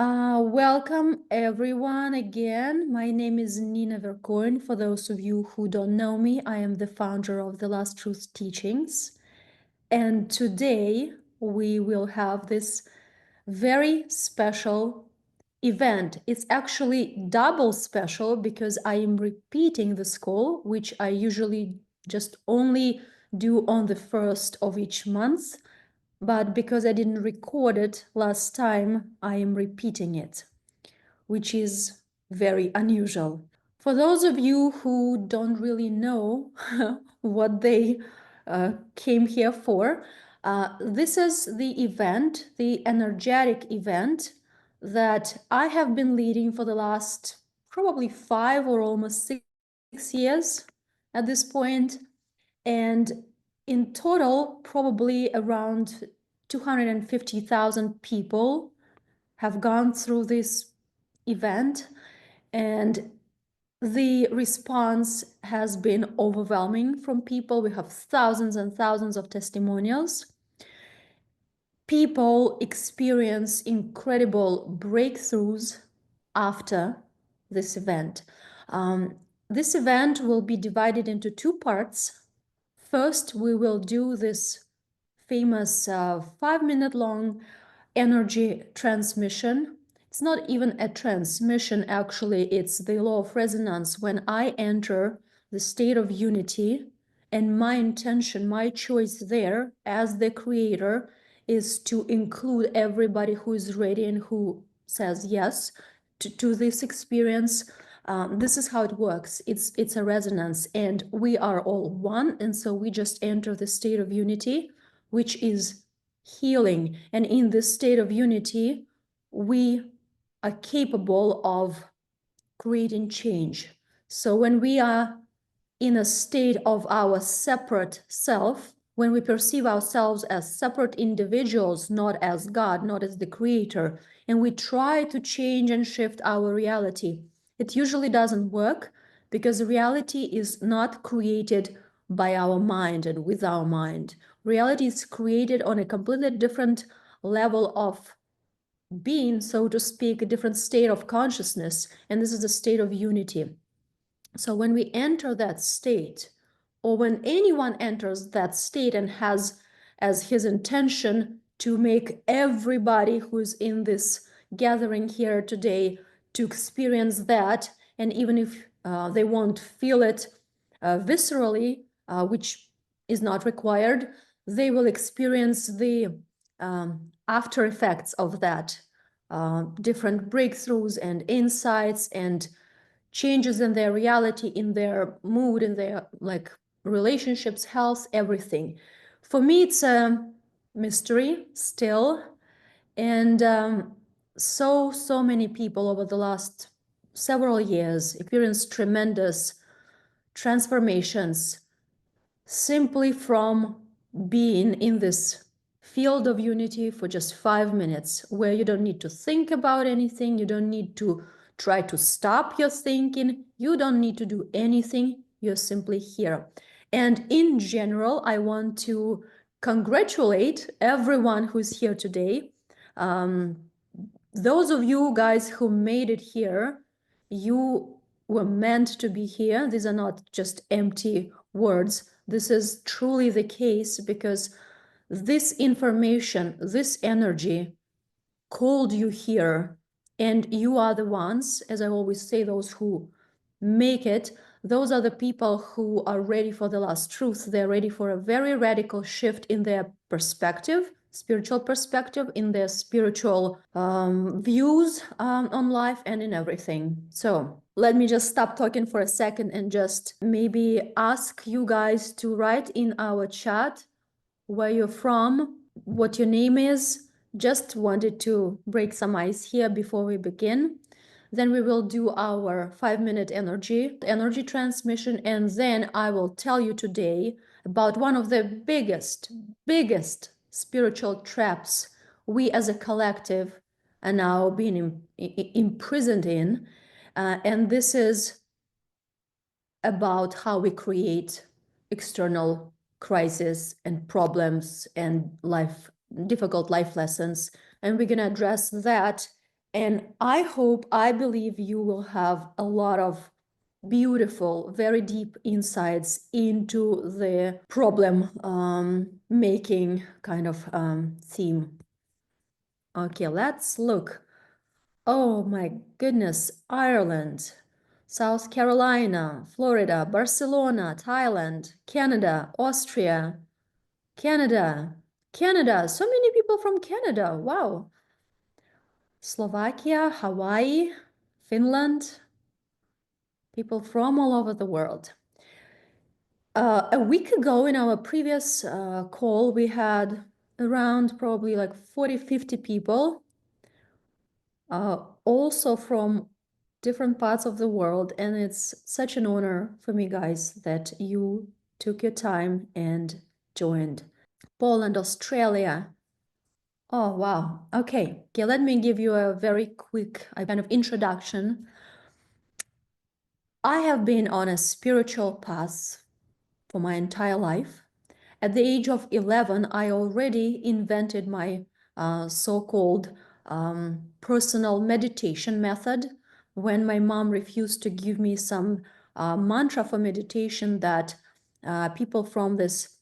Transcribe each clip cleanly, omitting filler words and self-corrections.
Welcome everyone again. My name is Nina Vercoen. For those of you who don't know me, I am the founder of the Last Truth Teachings. And today we will have this very special event. It's actually double special because I am repeating the call, which I usually just only do on the first of each month. But because I didn't record it last time, I am repeating it, which is very unusual. For those of you who don't really know what they came here for, this is the event, the energetic event that I have been leading for the last probably 5 or almost 6 years at this point. And in total, probably around 250,000 people have gone through this event, and the response has been overwhelming from people. We have thousands and thousands of testimonials. People experience incredible breakthroughs after this event. This event will be divided into 2 parts. First, we will do this famous 5-minute long energy transmission. It's not even a transmission, actually, it's the law of resonance. When I enter the state of unity, and my intention, my choice there as the creator is to include everybody who is ready and who says yes to this experience. This is how it works. It's a resonance, and we are all one, and so we just enter the state of unity, which is healing. And in this state of unity, we are capable of creating change. So when we are in a state of our separate self, when we perceive ourselves as separate individuals, not as God, not as the creator, and we try to change and shift our reality, it usually doesn't work, because reality is not created by our mind and with our mind. Reality is created on a completely different level of being, so to speak, a different state of consciousness, and this is a state of unity. So when we enter that state, or when anyone enters that state and has as his intention to make everybody who's in this gathering here today to experience that, and even if they won't feel it viscerally, which is not required, they will experience the after effects of that, different breakthroughs and insights and changes in their reality, in their mood, in their relationships, health, everything. For me, it's a mystery still. And so many people over the last several years experienced tremendous transformations simply from being in this field of unity for just 5 minutes, where you don't need to think about anything, you don't need to try to stop your thinking, you don't need to do anything, you're simply here. And in general, I want to congratulate everyone who's here today. Those of you guys who made it here, you were meant to be here. These are not just empty words. This is truly the case, because this information, this energy called you here, and you are the ones, as I always say, those who make it. Those are the people who are ready for the last truth. They're ready for a very radical shift in their perspective, spiritual perspective, in their spiritual views on life and in everything. So let me just stop talking for a second and just maybe ask you guys to write in our chat where you're from, what your name is. Just wanted to break some ice here before we begin. Then we will do our 5-minute energy transmission, and then I will tell you today about one of the biggest spiritual traps we as a collective are now being imprisoned in, and this is about how we create external crises and problems and difficult life lessons. And we're going to address that And I believe you will have a lot of beautiful, very deep insights into the problem making kind of theme. Okay, let's look. Oh my goodness, Ireland, South Carolina, Florida, Barcelona, Thailand, Canada, Austria, Canada, Canada, so many people from Canada, wow. Slovakia, Hawaii, Finland, people from all over the world. A week ago in our previous call, we had around probably like 40, 50 people, also from different parts of the world. And it's such an honor for me, guys, that you took your time and joined. Poland, Australia. Oh, wow. Okay, let me give you a very quick kind of introduction. I have been on a spiritual path for my entire life. At the age of 11, I already invented my so-called personal meditation method when my mom refused to give me some mantra for meditation that people from this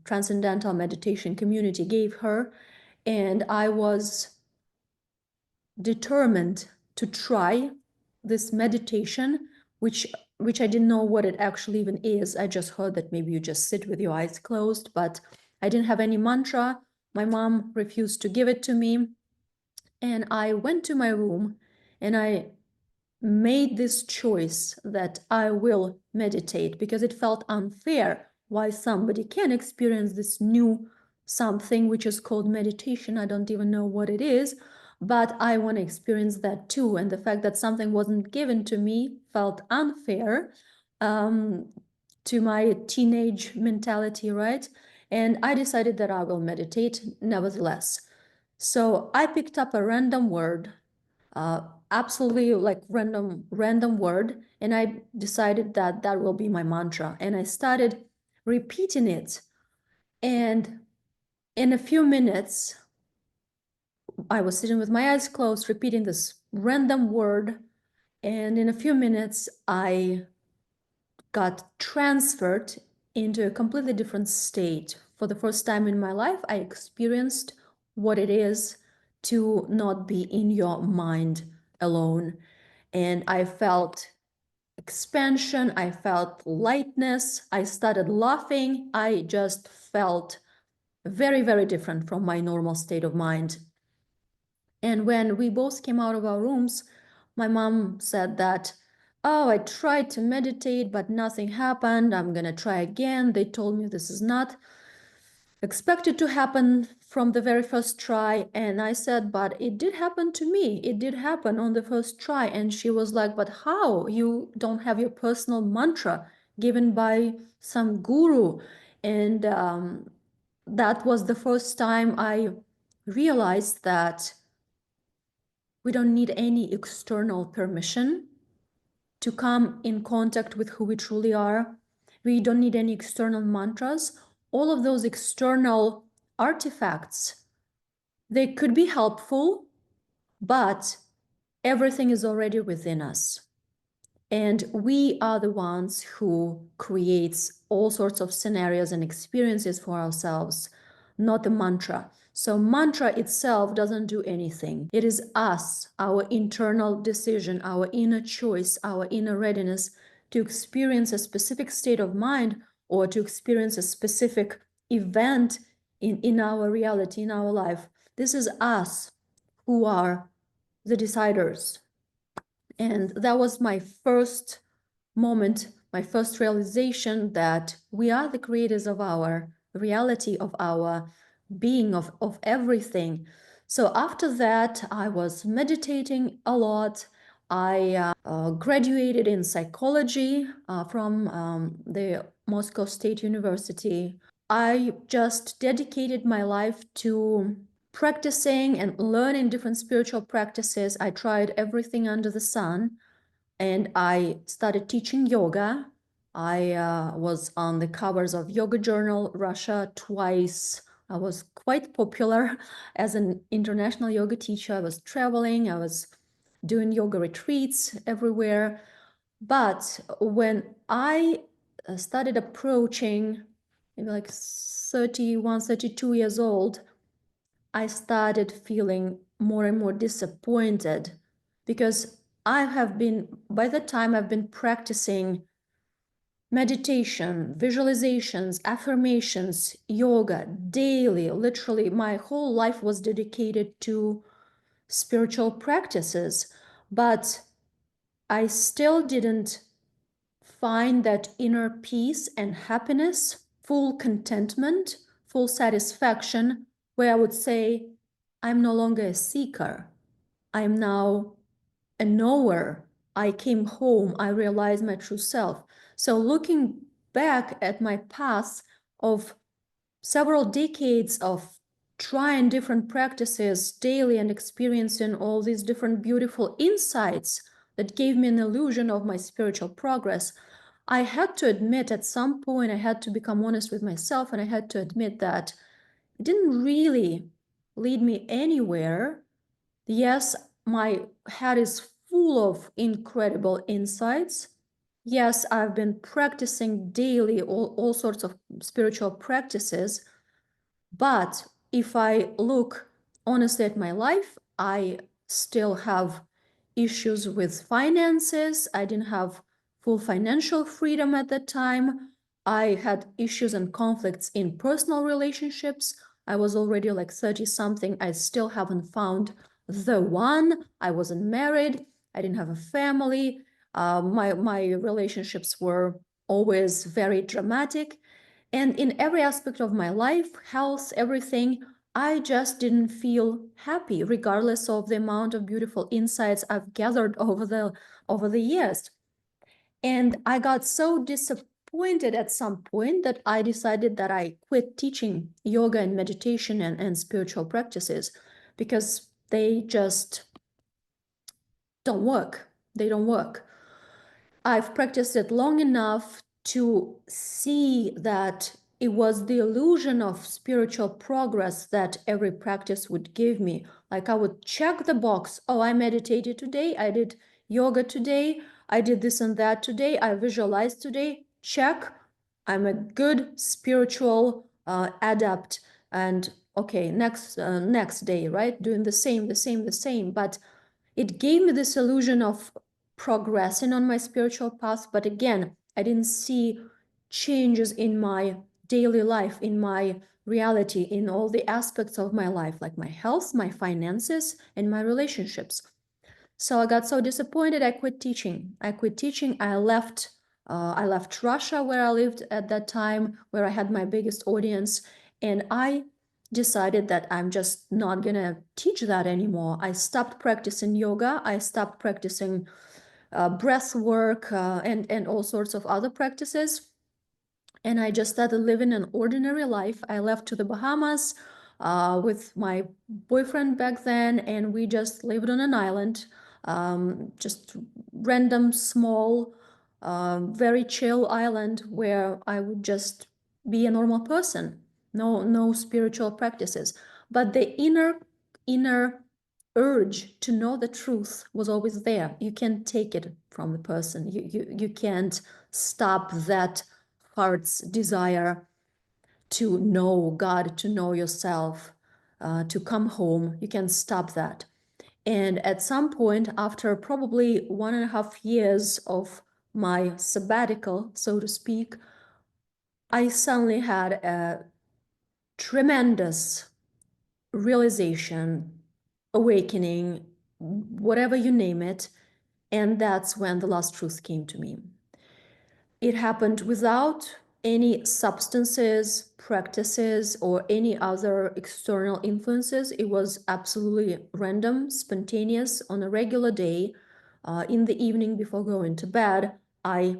transcendental meditation community gave her. And I was determined to try this meditation, which I didn't know what it actually even is. I just heard that maybe you just sit with your eyes closed, but I didn't have any mantra. My mom refused to give it to me. And I went to my room and I made this choice that I will meditate because it felt unfair why somebody can experience this new something which is called meditation. I don't even know what it is, but I want to experience that too. And the fact that something wasn't given to me felt unfair to my teenage mentality, right? And I decided that I will meditate nevertheless. So I picked up a random word, absolutely like random word, and I decided that that will be my mantra, and I started repeating it. And in a few minutes I was sitting with my eyes closed repeating this random word, and in a few minutes I got transferred into a completely different state. For the first time in my life, I experienced what it is to not be in your mind alone. And I felt expansion, I felt lightness, I started laughing. I just felt very, very different from my normal state of mind. And when we both came out of our rooms, my mom said that, oh, I tried to meditate, but nothing happened. I'm gonna try again. They told me this is not expected to happen from the very first try. And I said, but it did happen to me. It did happen on the first try. And she was like, but how? You don't have your personal mantra given by some guru. And that was the first time I realized that we don't need any external permission to come in contact with who we truly are. We don't need any external mantras. All of those external artifacts, they could be helpful, but everything is already within us. And we are the ones who creates all sorts of scenarios and experiences for ourselves, not the mantra. So mantra itself doesn't do anything. It is us, our internal decision, our inner choice, our inner readiness to experience a specific state of mind or to experience a specific event in our reality, in our life. This is us who are the deciders. And that was my first moment, my first realization that we are the creators of our reality, of our being, of everything. So after that, I was meditating a lot. I graduated in psychology from the Moscow State University. I just dedicated my life to practicing and learning different spiritual practices. I tried everything under the sun and I started teaching yoga. I was on the covers of Yoga Journal Russia twice. I was quite popular as an international yoga teacher. I was traveling, I was doing yoga retreats everywhere. But when I started approaching maybe like 31, 32 years old, I started feeling more and more disappointed because by the time I've been practicing meditation, visualizations, affirmations, yoga daily. Literally, my whole life was dedicated to spiritual practices, but I still didn't find that inner peace and happiness, full contentment, full satisfaction, where I would say, I'm no longer a seeker. I'm now a knower. I came home. I realized my true self. So looking back at my path of several decades of trying different practices daily and experiencing all these different beautiful insights that gave me an illusion of my spiritual progress, I had to admit at some point, I had to become honest with myself, and I had to admit that it didn't really lead me anywhere. Yes, my head is full of incredible insights. Yes, I've been practicing daily all sorts of spiritual practices. But if I look honestly at my life, I still have issues with finances. I didn't have full financial freedom at that time. I had issues and conflicts in personal relationships. I was already like 30 something. I still haven't found the one. I wasn't married. I didn't have a family. My relationships were always very dramatic. And in every aspect of my life, health, everything, I just didn't feel happy, regardless of the amount of beautiful insights I've gathered over the years. And I got so disappointed at some point that I decided that I quit teaching yoga and meditation and spiritual practices because they just don't work. They don't work. I've practiced it long enough to see that it was the illusion of spiritual progress that every practice would give me. Like I would check the box, oh, I meditated today, I did yoga today, I did this and that today, I visualized today, check. I'm a good spiritual adept. And okay, next day, right? Doing the same. But it gave me this illusion of progressing on my spiritual path. But again, I didn't see changes in my daily life, in my reality, in all the aspects of my life, like my health, my finances, and my relationships. So I got so disappointed, I quit teaching. I left Russia, where I lived at that time, where I had my biggest audience, and I decided that I'm just not gonna teach that anymore. I stopped practicing yoga. I stopped practicing breath work and all sorts of other practices. And I just started living an ordinary life. I left to the Bahamas with my boyfriend back then, and we just lived on an island, just random, small, very chill island where I would just be a normal person. No spiritual practices, but the inner urge to know the truth was always there. You can't take it from the person. You can't stop that heart's desire to know God, to know yourself, to come home. You can stop that. And at some point, after probably 1.5 years of my sabbatical, so to speak, I suddenly had a tremendous realization, awakening, whatever you name it. And that's when the last truth came to me. It happened without any substances, practices, or any other external influences. It was absolutely random, spontaneous, on a regular day. In the evening before going to bed, I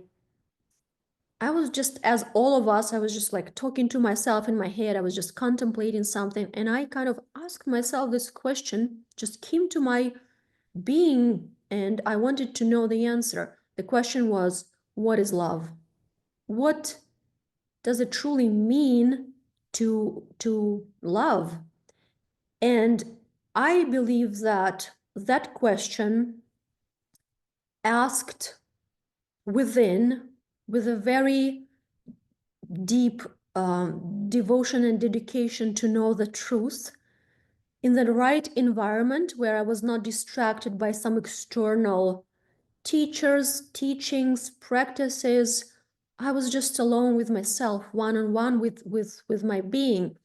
was just, as all of us, I was just like talking to myself in my head. I was just contemplating something, and I kind of asked myself this question, just came to my being, and I wanted to know the answer. The question was, what is love? What does it truly mean to love. And I believe that that question asked within with a very deep devotion and dedication to know the truth in the right environment where I was not distracted by some external teachers, teachings, practices. I was just alone with myself, one-on-one with my being.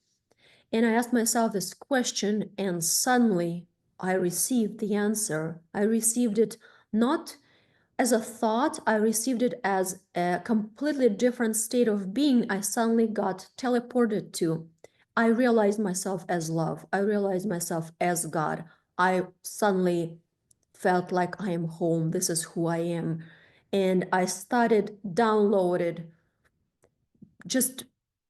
And I asked myself this question, and suddenly I received the answer. I received it not as a thought, I received it as a completely different state of being. I suddenly got teleported to. I realized myself as love. I realized myself as God. I suddenly felt like I am home. This is who I am. And I started downloaded just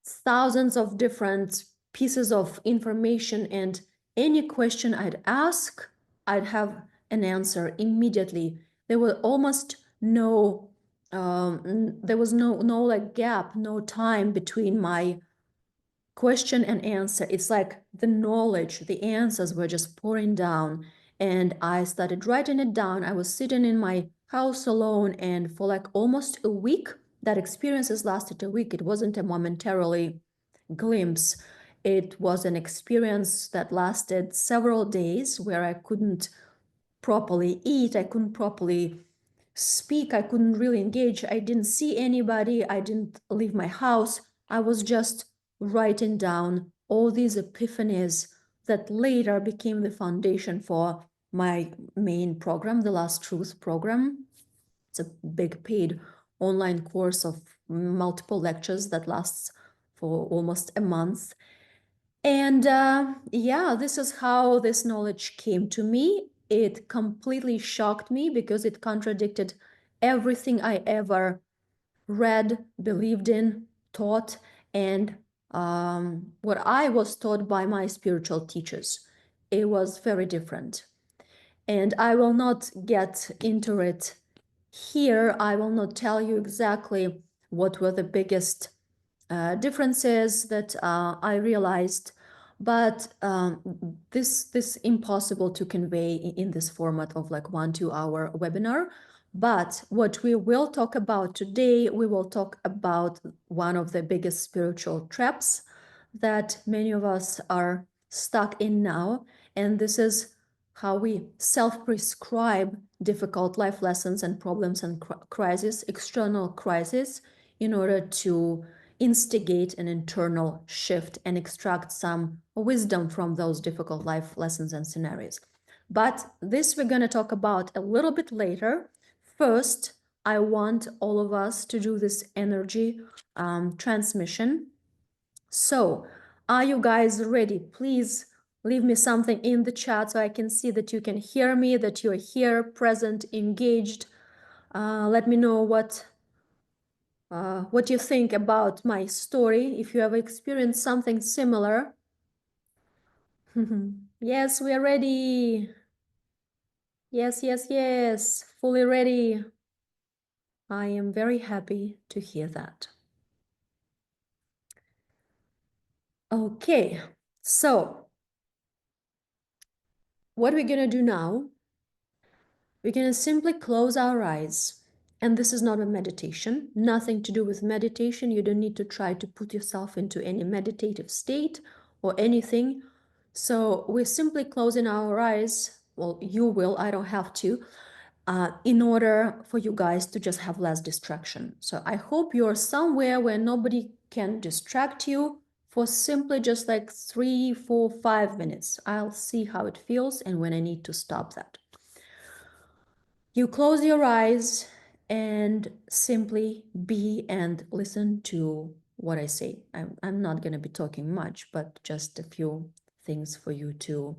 thousands of different pieces of information, and any question I'd ask, I'd have an answer immediately. There were almost no there was no like gap, no time between my question and answer. It's like the knowledge, the answers were just pouring down, and I started writing it down. I was sitting in my house alone, and for like almost a week, that experience has lasted a week. It wasn't a momentarily glimpse. It was an experience that lasted several days where I couldn't properly eat, I couldn't properly speak, I couldn't really engage. I didn't see anybody, I didn't leave my house. I was just writing down all these epiphanies that later became the foundation for my main program, the Last Truth program. It's a big paid online course of multiple lectures that lasts for almost a month. And yeah, this is how this knowledge came to me. It completely shocked me because it contradicted everything I ever read, believed in, taught, and what I was taught by my spiritual teachers. It was very different. And I will not get into it here. I will not tell you exactly what were the biggest differences that I realized, but this impossible to convey in this format of like 1-2 hour webinar. But what we will talk about today, we will talk about one of the biggest spiritual traps that many of us are stuck in now, and this is how we self-prescribe difficult life lessons and problems and crises, external crises, in order to instigate an internal shift and extract some wisdom from those difficult life lessons and scenarios. But this we're going to talk about a little bit later. First, I want all of us to do this energy transmission. So, are you guys ready? Please leave me something in the chat so I can see that you can hear me, that you're here, present, engaged. Let me know what you think about my story, if you have experienced something similar. Yes, we are ready. Yes, yes, yes, fully ready. I am very happy to hear that. Okay, so what we're gonna do now, we're gonna simply close our eyes. And this is not a meditation, nothing to do with meditation. You don't need to try to put yourself into any meditative state or anything. So we're simply closing our eyes. Well, you will, I don't have to, in order for you guys to just have less distraction. So I hope you're somewhere where nobody can distract you for simply just like 3, 4, 5 minutes. I'll see how it feels and when I need to stop that. You close your eyes and simply be and listen to what I say. I'm not going to be talking much, but just a few things for you to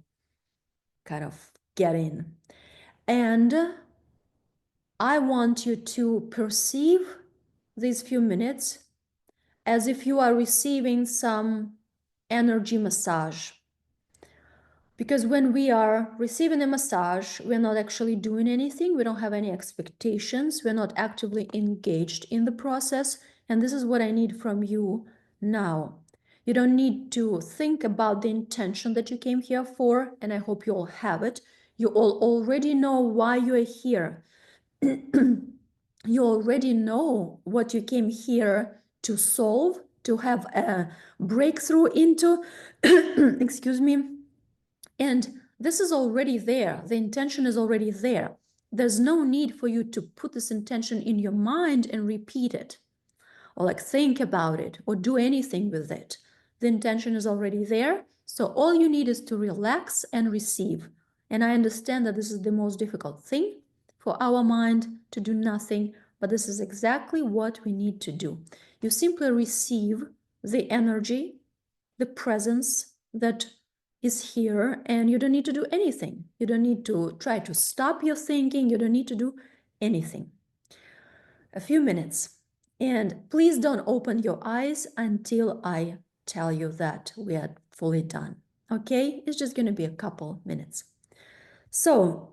kind of get in. And I want you to perceive these few minutes as if you are receiving some energy massage. Because when we are receiving a massage, we're not actually doing anything. We don't have any expectations. We're not actively engaged in the process. And this is what I need from you now. You don't need to think about the intention that you came here for, and I hope you all have it. You all already know why you are here. You already know what you came here to solve, to have a breakthrough into. Excuse me. And this is already there. The intention is already there. There's no need for you to put this intention in your mind and repeat it, or like think about it, or do anything with it. The intention is already there. So all you need is to relax and receive. And I understand that this is the most difficult thing for our mind, to do nothing, but this is exactly what we need to do. You simply receive the energy, the presence that is here, and you don't need to do anything. You don't need to try to stop your thinking. You don't need to do anything. A few minutes. And please don't open your eyes until I tell you that we are fully done. Okay? It's just going to be a couple minutes. So,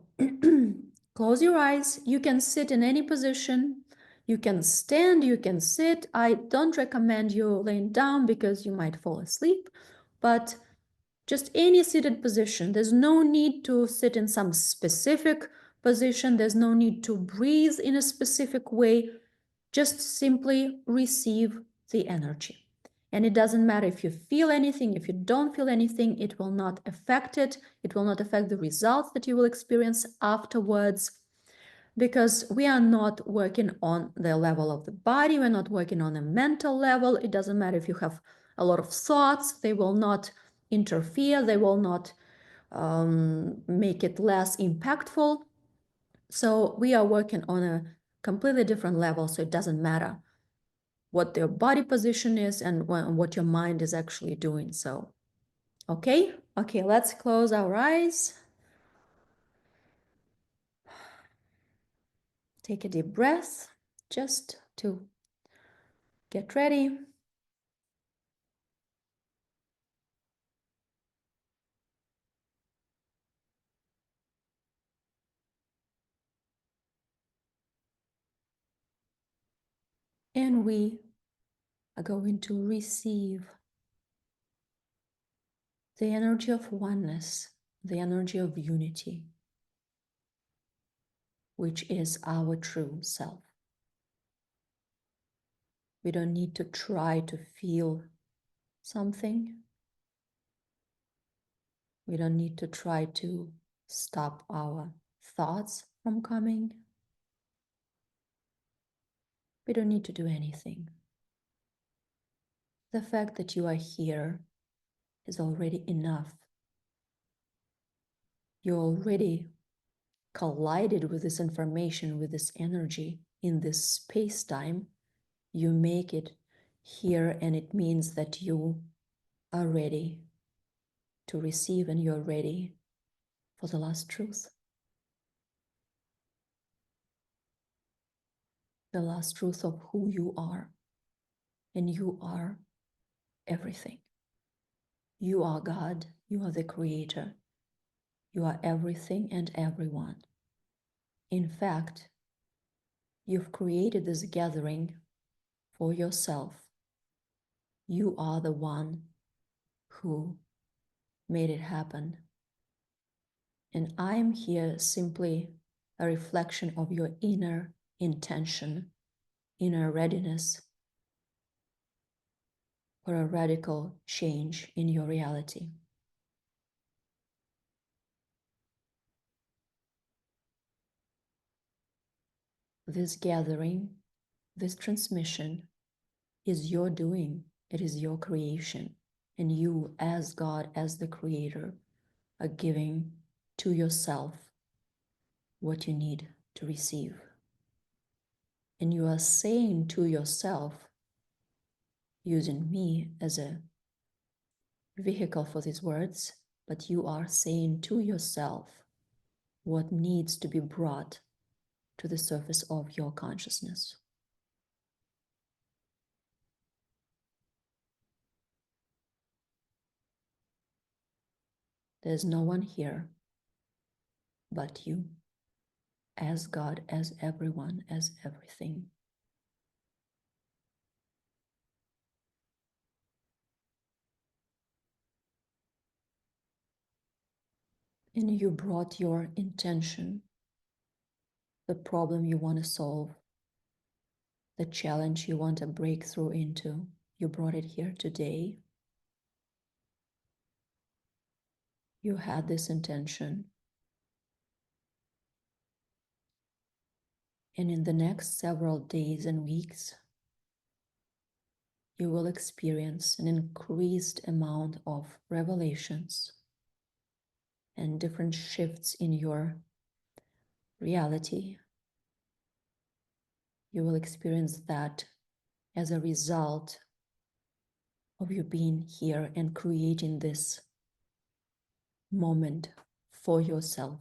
close your eyes. You can sit in any position. You can stand, you can sit. I don't recommend you laying down because you might fall asleep, but just any seated position. There's no need to sit in some specific position. There's no need to breathe in a specific way. Just simply receive the energy. And it doesn't matter if you feel anything, if you don't feel anything, it will not affect it. It will not affect the results that you will experience afterwards, because we are not working on the level of the body. We're not working on a mental level. It doesn't matter if you have a lot of thoughts. They will not interfere. They will not make it less impactful. So we are working on a completely different level. So it doesn't matter what their body position is and what your mind is actually doing. So, okay, let's close our eyes. Take a deep breath just to get ready. And we are going to receive the energy of oneness, the energy of unity, which is our true self. We don't need to try to feel something. We don't need to try to stop our thoughts from coming. We don't need to do anything. The fact that you are here is already enough. You already collided with this information, with this energy in this space-time. You make it here, and it means that you are ready to receive, and you're ready for the last truth. The last truth of who you are. And you are everything. You are God. You are the creator. You are everything and everyone. In fact, you've created this gathering for yourself. You are the one who made it happen. And I'm here simply a reflection of your inner intention, inner readiness for a radical change in your reality. This gathering, this transmission is your doing. It is your creation. And you, as God, as the creator, are giving to yourself what you need to receive. And you are saying to yourself, using me as a vehicle for these words, but you are saying to yourself what needs to be brought to the surface of your consciousness. There's no one here but you, as God, as everyone, as everything. And you brought your intention, the problem you want to solve, the challenge you want a breakthrough into. You brought it here today. You had this intention. And in the next several days and weeks, you will experience an increased amount of revelations and different shifts in your reality. You will experience that as a result of you being here and creating this moment for yourself.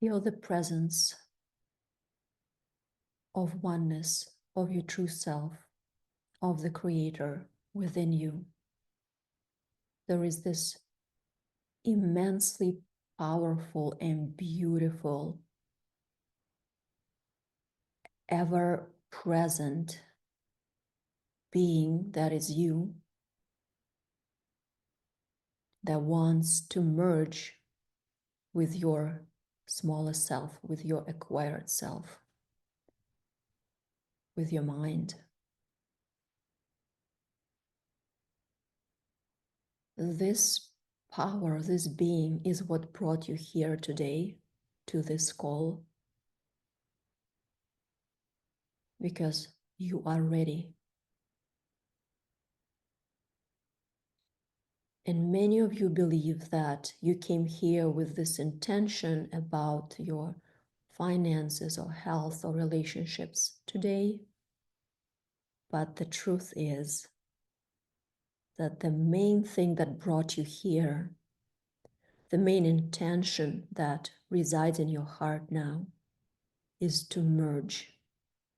Feel the presence of oneness, of your true self, of the Creator within you. There is this immensely powerful and beautiful, ever present being that is you, that wants to merge with your smaller self, with your acquired self, with your mind. This power, this being is what brought you here today to this call, because you are ready. And many of you believe that you came here with this intention about your finances or health or relationships today. But the truth is that the main thing that brought you here, the main intention that resides in your heart now, is to merge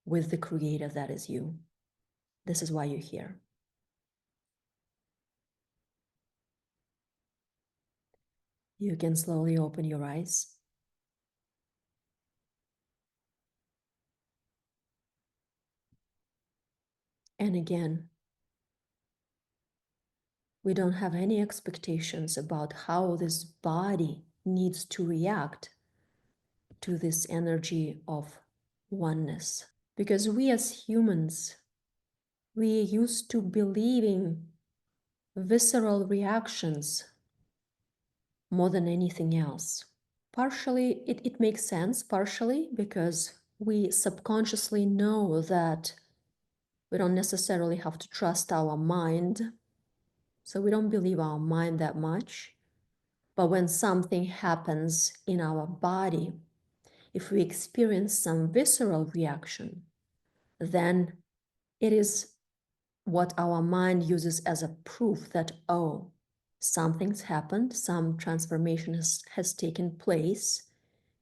with the Creator that is you. This is why you're here. You can slowly open your eyes. And again, we don't have any expectations about how this body needs to react to this energy of oneness. Because we as humans, we are used to believing visceral reactions more than anything else. Partially, it makes sense, partially because we subconsciously know that we don't necessarily have to trust our mind. So we don't believe our mind that much. But when something happens in our body, if we experience some visceral reaction, then it is what our mind uses as a proof that, oh, something's happened, some transformation has taken place.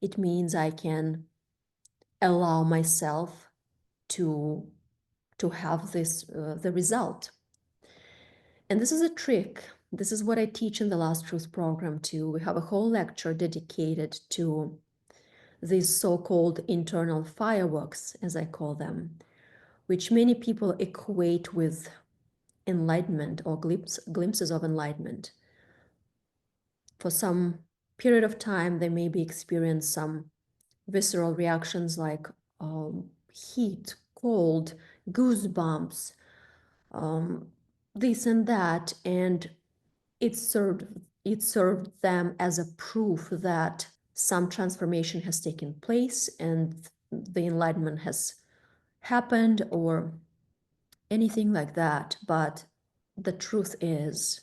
It means I can allow myself to have this, the result. And this is a trick. This is what I teach in the Last Truth program too. We have a whole lecture dedicated to these so-called internal fireworks, as I call them, which many people equate with enlightenment or glimpses of enlightenment. For some period of time, they maybe experience some visceral reactions like heat, cold, goosebumps, this and that, and it served them as a proof that some transformation has taken place and the enlightenment has happened or anything like that. But the truth is,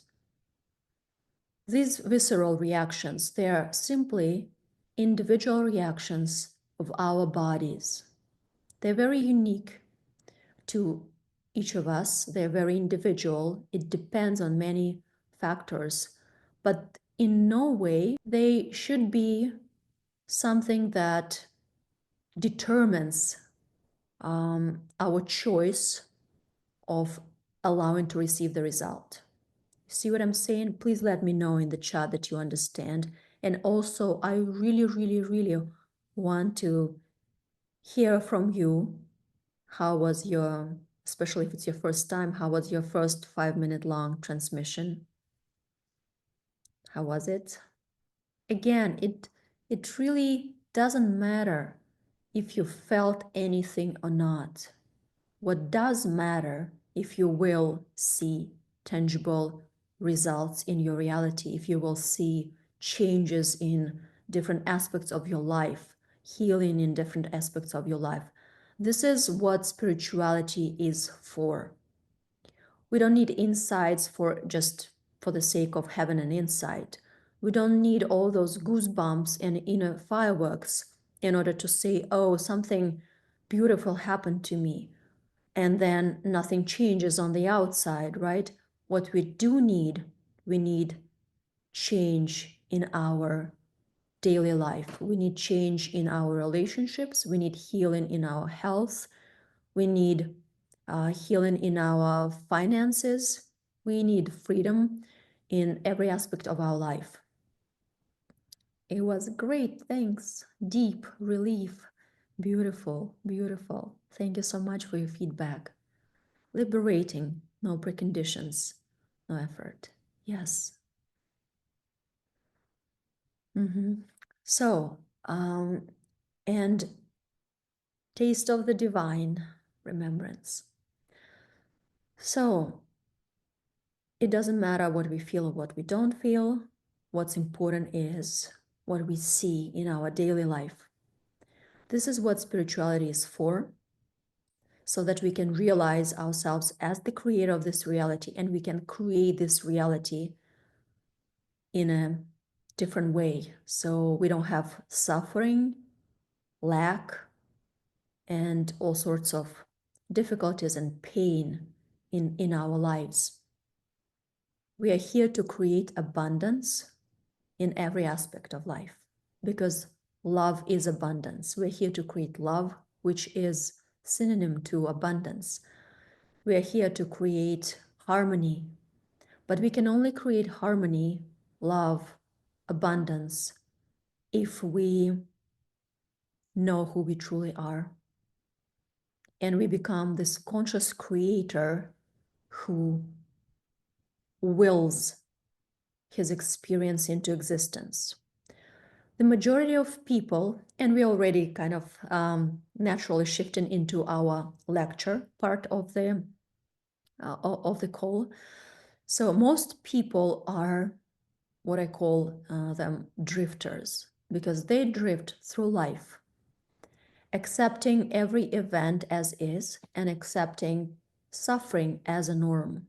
these visceral reactions, they're simply individual reactions of our bodies. They're very unique to each of us. They're very individual. It depends on many factors, but in no way they should be something that determines our choice of allowing to receive the result. See what I'm saying? Please let me know in the chat that you understand. And also, I really, really, really want to hear from you. How was your, especially if it's your first time, how was your first 5 minute long transmission? How was it? Again, it really doesn't matter if you felt anything or not. What does matter if you will see tangible results in your reality, if you will see changes in different aspects of your life, healing in different aspects of your life. This is what spirituality is for. We don't need insights for just for the sake of having an insight. We don't need all those goosebumps and inner fireworks in order to say, oh, something beautiful happened to me, and then nothing changes on the outside, right? What we need change in our daily life. We need change in our relationships. We need healing in our health. We need healing in our finances. We need freedom in every aspect of our life. It was great. Thanks. Deep relief. Beautiful, beautiful. Thank you so much for your feedback. Liberating, no preconditions, no effort. Yes. So, and taste of the divine remembrance. So, it doesn't matter what we feel or what we don't feel. What's important is what we see in our daily life. This is what spirituality is for, so that we can realize ourselves as the creator of this reality, and we can create this reality in a different way. So we don't have suffering, lack, and all sorts of difficulties and pain in our lives. We are here to create abundance in every aspect of life, because love is abundance. We're here to create love, which is synonym to abundance. We are here to create harmony, but we can only create harmony, love, abundance, if we know who we truly are. And we become this conscious creator who wills his experience into existence. The majority of people, and we're already kind of naturally shifting into our lecture part of the call. So most people are what I call them drifters, because they drift through life, accepting every event as is and accepting suffering as a norm.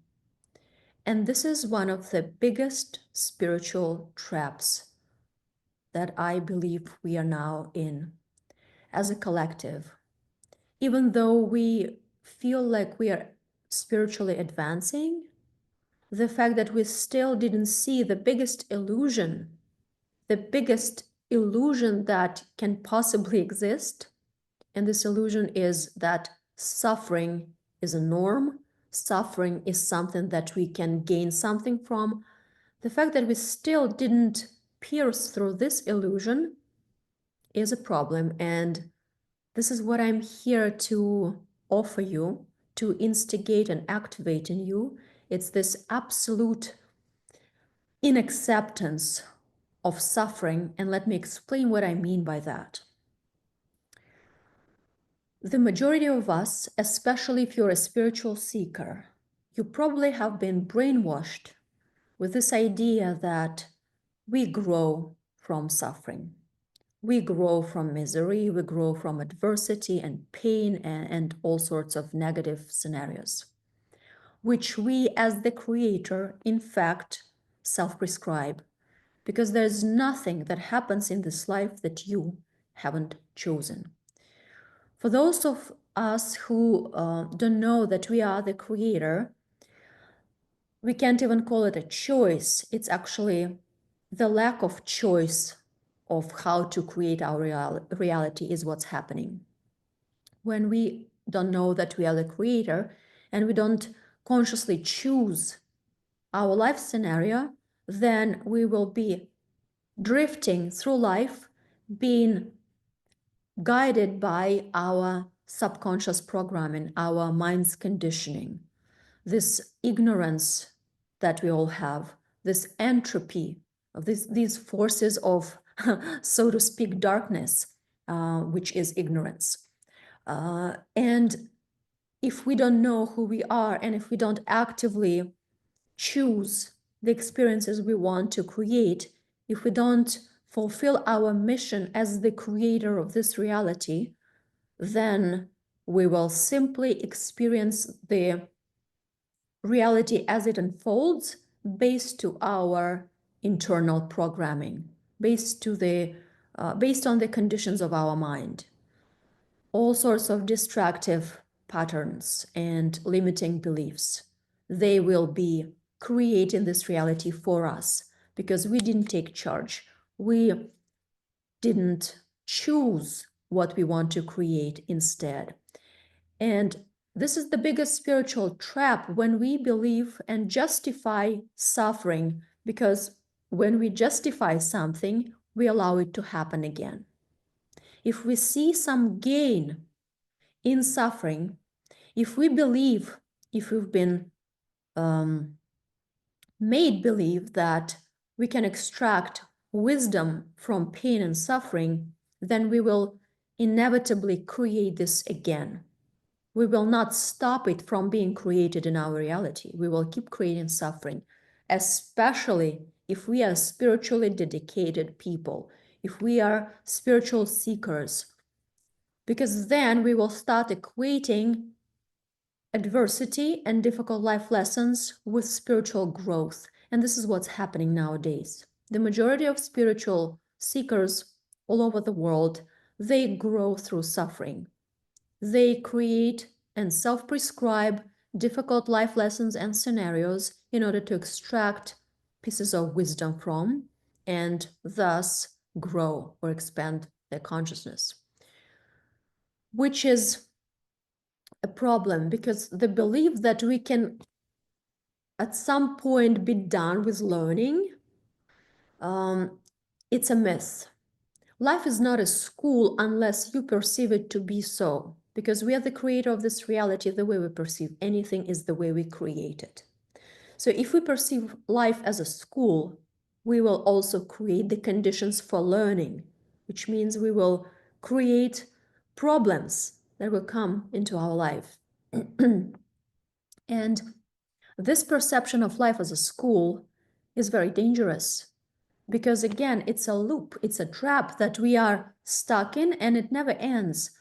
And this is one of the biggest spiritual traps that I believe we are now in as a collective. Even though we feel like we are spiritually advancing, the fact that we still didn't see the biggest illusion that can possibly exist, and this illusion is that suffering is a norm, suffering is something that we can gain something from. The fact that we still didn't pierce through this illusion is a problem, and this is what I'm here to offer you, to instigate and activate in you. It's this absolute inacceptance of suffering, and let me explain what I mean by that. The majority of us, especially if you're a spiritual seeker, you probably have been brainwashed with this idea that we grow from suffering. We grow from misery, we grow from adversity and pain and all sorts of negative scenarios, which we as the creator, in fact, self-prescribe, because there's nothing that happens in this life that you haven't chosen. For those of us who don't know that we are the creator, we can't even call it a choice. It's actually the lack of choice of how to create our reality is what's happening. When we don't know that we are the creator and we don't consciously choose our life scenario, then we will be drifting through life, being guided by our subconscious programming, our mind's conditioning, this ignorance that we all have, this entropy, of these forces of, so to speak, darkness, which is ignorance. And if we don't know who we are, and if we don't actively choose the experiences we want to create, if we don't fulfill our mission as the creator of this reality, then we will simply experience the reality as it unfolds based to our internal programming, based on the conditions of our mind. All sorts of destructive patterns and limiting beliefs, they will be creating this reality for us because we didn't take charge. We didn't choose what we want to create instead. And this is the biggest spiritual trap, when we believe and justify suffering, because when we justify something, we allow it to happen again. If we see some gain in suffering, if we believe, if we've been made believe that we can extract wisdom from pain and suffering, then we will inevitably create this again. We will not stop it from being created in our reality. We will keep creating suffering, especially if we are spiritually dedicated people, if we are spiritual seekers, because then we will start equating adversity and difficult life lessons with spiritual growth. And this is what's happening nowadays. The majority of spiritual seekers all over the world, they grow through suffering. They create and self-prescribe difficult life lessons and scenarios in order to extract pieces of wisdom from, and thus grow or expand their consciousness, which is a problem, because the belief that we can at some point be done with learning, it's a myth. Life is not a school unless you perceive it to be so, because we are the creator of this reality. The way we perceive anything is the way we create it. So if we perceive life as a school, we will also create the conditions for learning, which means we will create problems that will come into our life. And this perception of life as a school is very dangerous, because again, it's a loop, it's a trap that we are stuck in, and it never ends.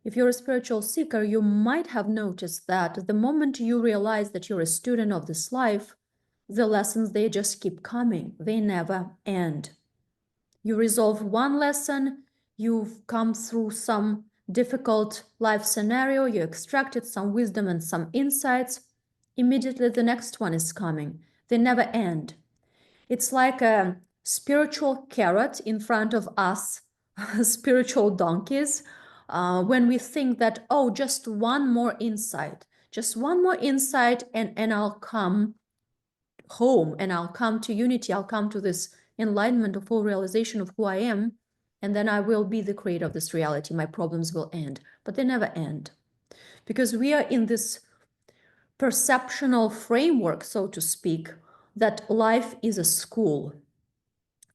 If you're a spiritual seeker, you might have noticed that the moment you realize that you're a student of this life, the lessons, they just keep coming, they never end. You resolve one lesson, you've come through some difficult life scenario, you extracted some wisdom and some insights, immediately the next one is coming. They never end. It's like a spiritual carrot in front of us, spiritual donkeys, when we think that, oh, just one more insight, and I'll come home, and I'll come to unity, I'll come to this enlightenment of full realization of who I am, and then I will be the creator of this reality. My problems will end. But they never end, because we are in this perceptional framework, so to speak, that life is a school.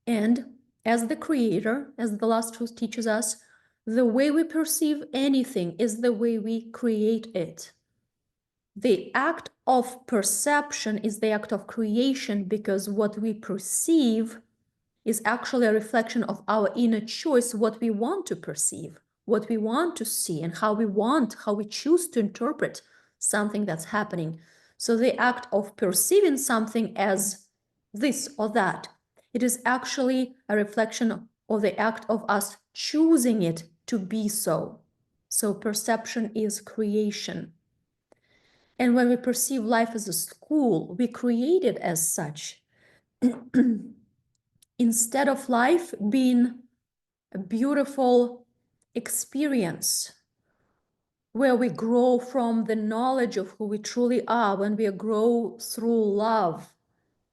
And as the creator, as the last truth teaches us, the way we perceive anything is the way we create it. The act of perception is the act of creation, because what we perceive is actually a reflection of our inner choice, what we want to perceive, what we want to see, and how we choose to interpret something that's happening. So the act of perceiving something as this or that, it is actually a reflection of the act of us choosing it to be so. So perception is creation. And when we perceive life as a school, we create it as such. Instead of life being a beautiful experience where we grow from the knowledge of who we truly are, when we grow through love,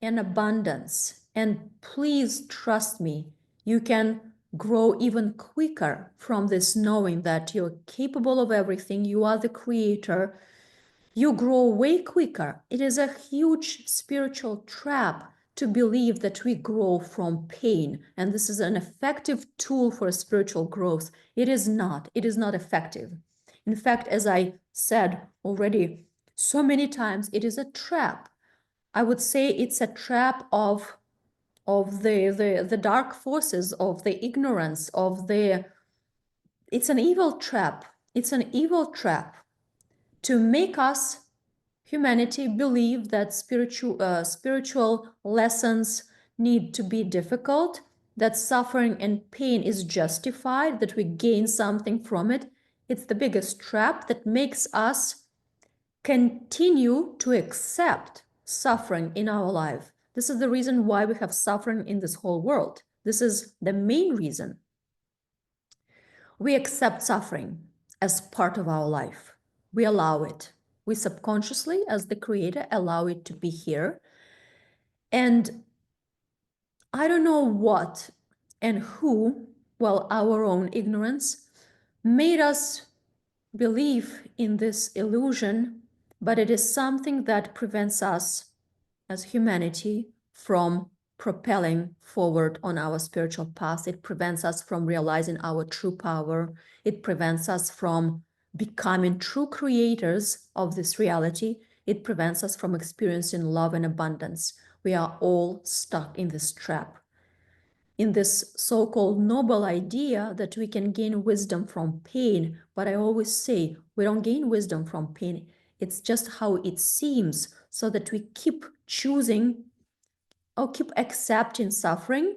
and abundance. And please trust me, you can grow even quicker from this knowing that you're capable of everything, you are the creator. You grow way quicker. It is a huge spiritual trap to believe that we grow from pain, and this is an effective tool for spiritual growth. It is not. It is not effective. In fact, as I said already so many times, it is a trap. I would say it's a trap of the dark forces, of the ignorance, of the, it's an evil trap. It's an evil trap to make us, humanity, believe that spiritual lessons need to be difficult, that suffering and pain is justified, that we gain something from it. It's the biggest trap that makes us continue to accept suffering in our life. This is the reason why we have suffering in this whole world. This is the main reason. We accept suffering as part of our life. We allow it. We subconsciously, as the creator, allow it to be here. And I don't know what and who, well, our own ignorance, made us believe in this illusion, but it is something that prevents us as humanity from propelling forward on our spiritual path. It prevents us from realizing our true power. It prevents us from becoming true creators of this reality. It prevents us from experiencing love and abundance. We are all stuck in this trap, in this so-called noble idea that we can gain wisdom from pain. But I always say, we don't gain wisdom from pain. It's just how it seems, so that we keep choosing or keep accepting suffering.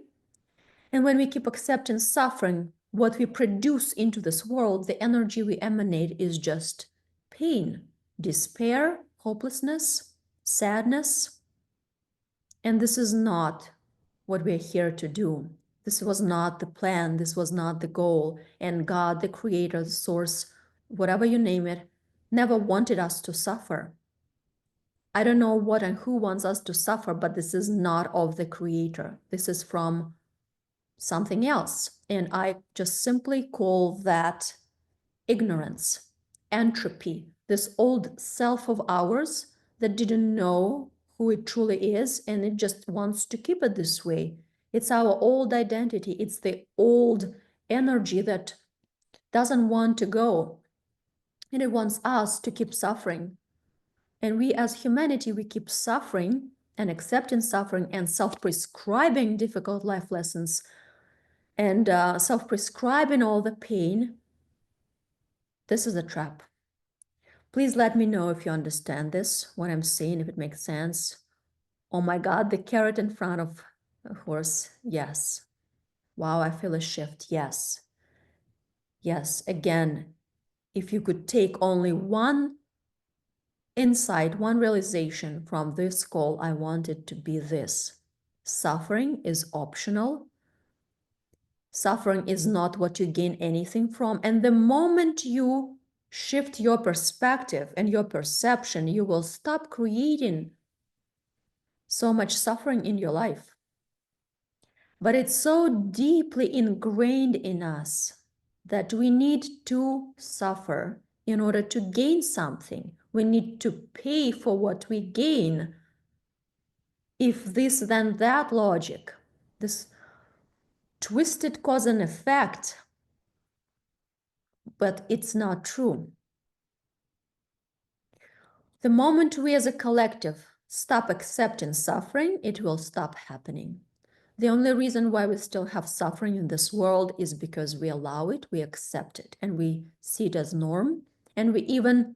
And when we keep accepting suffering, what we produce into this world, the energy we emanate, is just pain, despair, hopelessness, sadness. And this is not what we're here to do. This was not the plan. This was not the goal. And God, the creator, the source, whatever you name it, never wanted us to suffer. I don't know what and who wants us to suffer, but this is not of the creator. This is from something else. And I just simply call that ignorance, entropy, this old self of ours that didn't know who it truly is, and it just wants to keep it this way. It's our old identity. It's the old energy that doesn't want to go, and it wants us to keep suffering. And we as humanity, we keep suffering and accepting suffering and self-prescribing difficult life lessons and self-prescribing all the pain. This is a trap. Please let me know if you understand this, what I'm saying, if it makes sense. Oh my God, the carrot in front of a horse. Yes. Wow, I feel a shift. Yes. Yes. Again, if you could take only one insight, one realization from this call, I want it to be this: suffering is optional. Suffering is not what you gain anything from. And the moment you shift your perspective and your perception, you will stop creating so much suffering in your life. But it's so deeply ingrained in us that we need to suffer in order to gain something. We need to pay for what we gain. If this, then that logic, this twisted cause and effect, but it's not true. The moment we as a collective stop accepting suffering, it will stop happening. The only reason why we still have suffering in this world is because we allow it, we accept it, and we see it as norm. And we even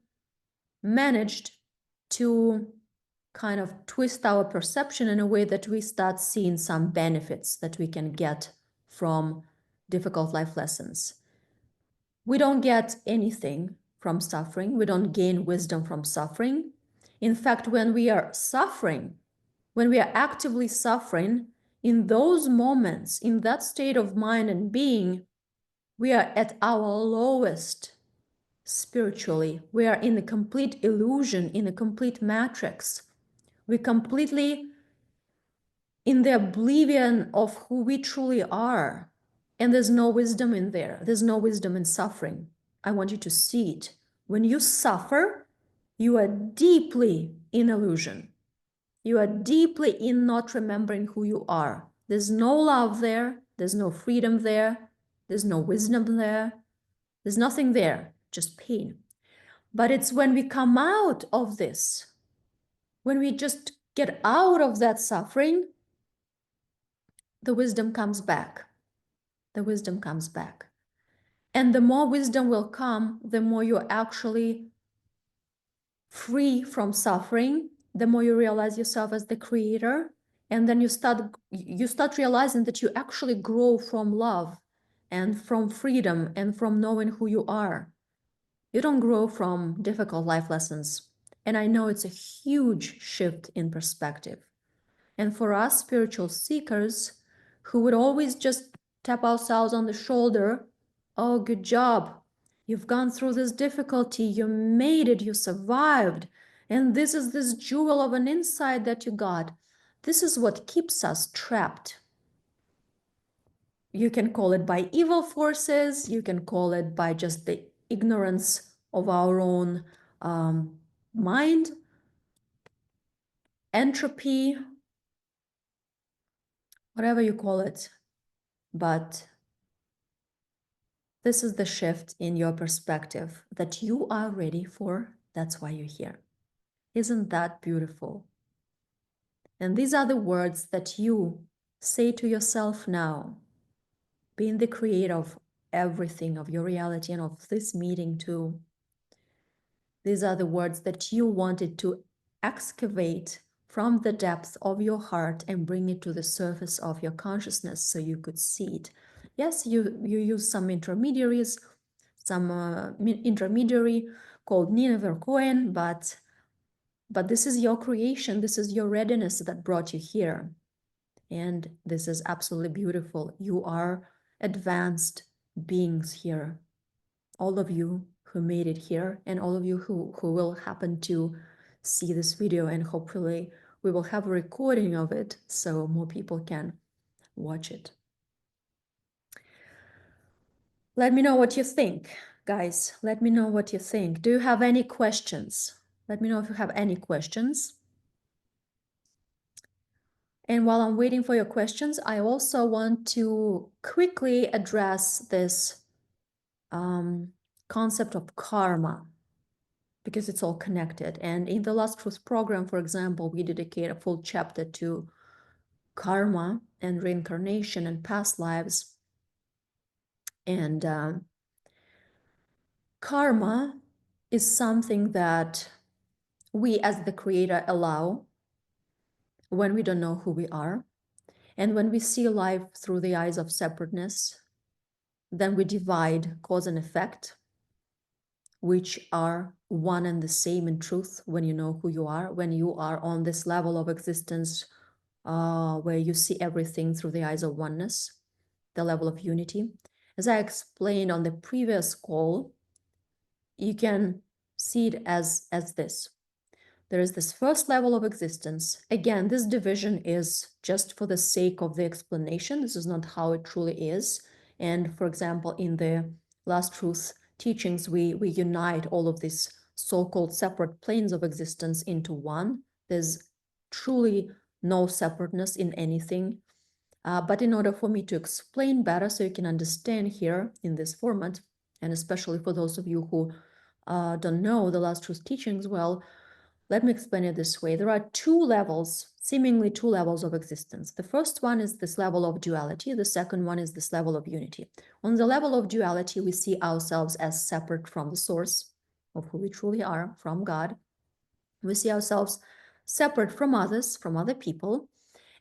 managed to kind of twist our perception in a way that we start seeing some benefits that we can get from difficult life lessons. We don't get anything from suffering. We don't gain wisdom from suffering. In fact, when we are suffering, when we are actively suffering, in those moments, in that state of mind and being, we are at our lowest spiritually. We are in a complete illusion, in a complete matrix. We completely in the oblivion of who we truly are. And there's no wisdom in there. There's no wisdom in suffering. I want you to see it. When you suffer, you are deeply in illusion. You are deeply in not remembering who you are. There's no love there. There's no freedom there. There's no wisdom there. There's nothing there, just pain. But it's when we come out of this, when we just get out of that suffering, the wisdom comes back. The wisdom comes back. And the more wisdom will come, the more you're actually free from suffering, the more you realize yourself as the creator. And then you start realizing that you actually grow from love and from freedom and from knowing who you are. You don't grow from difficult life lessons. And I know it's a huge shift in perspective. And for us spiritual seekers who would always just tap ourselves on the shoulder, oh, good job. You've gone through this difficulty. You made it. You survived. And this is this jewel of an insight that you got. This is what keeps us trapped. You can call it by evil forces. You can call it by just the ignorance of our own mind, entropy, whatever you call it. But this is the shift in your perspective that you are ready for. That's why you're here. Isn't that beautiful? And these are the words that you say to yourself now, being the creator of everything, of your reality and of this meeting too. These are the words that you wanted to excavate from the depth of your heart and bring it to the surface of your consciousness so you could see it. Yes, you use some intermediaries, some intermediary called Nineveh Cohen, but this is your creation. This is your readiness that brought you here. And this is absolutely beautiful. You are advanced beings here. All of you who made it here and all of you who will happen to see this video, and hopefully we will have a recording of it so more people can watch it. Let me know what you think, guys. Let me know what you think. Do you have any questions? Let me know if you have any questions. And while I'm waiting for your questions, I also want to quickly address this concept of karma, because it's all connected. And in the Last Truth program, for example, we dedicate a full chapter to karma and reincarnation and past lives. And karma is something that we as the creator allow when we don't know who we are. And when we see life through the eyes of separateness, then we divide cause and effect, which are one and the same in truth when you know who you are, when you are on this level of existence where you see everything through the eyes of oneness, the level of unity. As I explained on the previous call, you can see it as this. There is this first level of existence. Again, this division is just for the sake of the explanation. This is not how it truly is. And for example, in the Last Truth teachings, we unite all of these so-called separate planes of existence into one. There's truly no separateness in anything. But in order for me to explain better so you can understand here in this format, and especially for those of you who don't know the Last Truth teachings well, let me explain it this way. There are two levels, seemingly two levels of existence. The first one is this level of duality. The second one is this level of unity. On the level of duality, we see ourselves as separate from the source of who we truly are, from God. We see ourselves separate from others, from other people,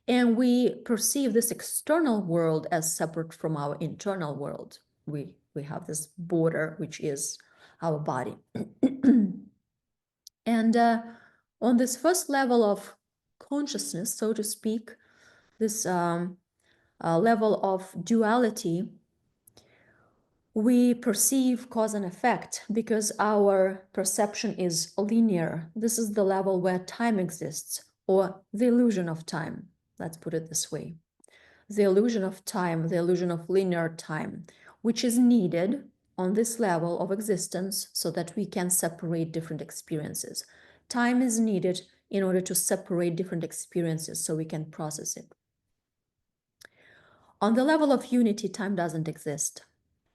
and we perceive this external world as separate from our internal world. We have this border, which is our body. And on this first level of consciousness, so to speak, this level of duality, we perceive cause and effect because our perception is linear. This is the level where time exists, or the illusion of time. let's put it this way. The illusion of time, the illusion of linear time, which is needed on this level of existence so that we can separate different experiences. Time is needed in order to separate different experiences so we can process it. On the level of unity, time doesn't exist.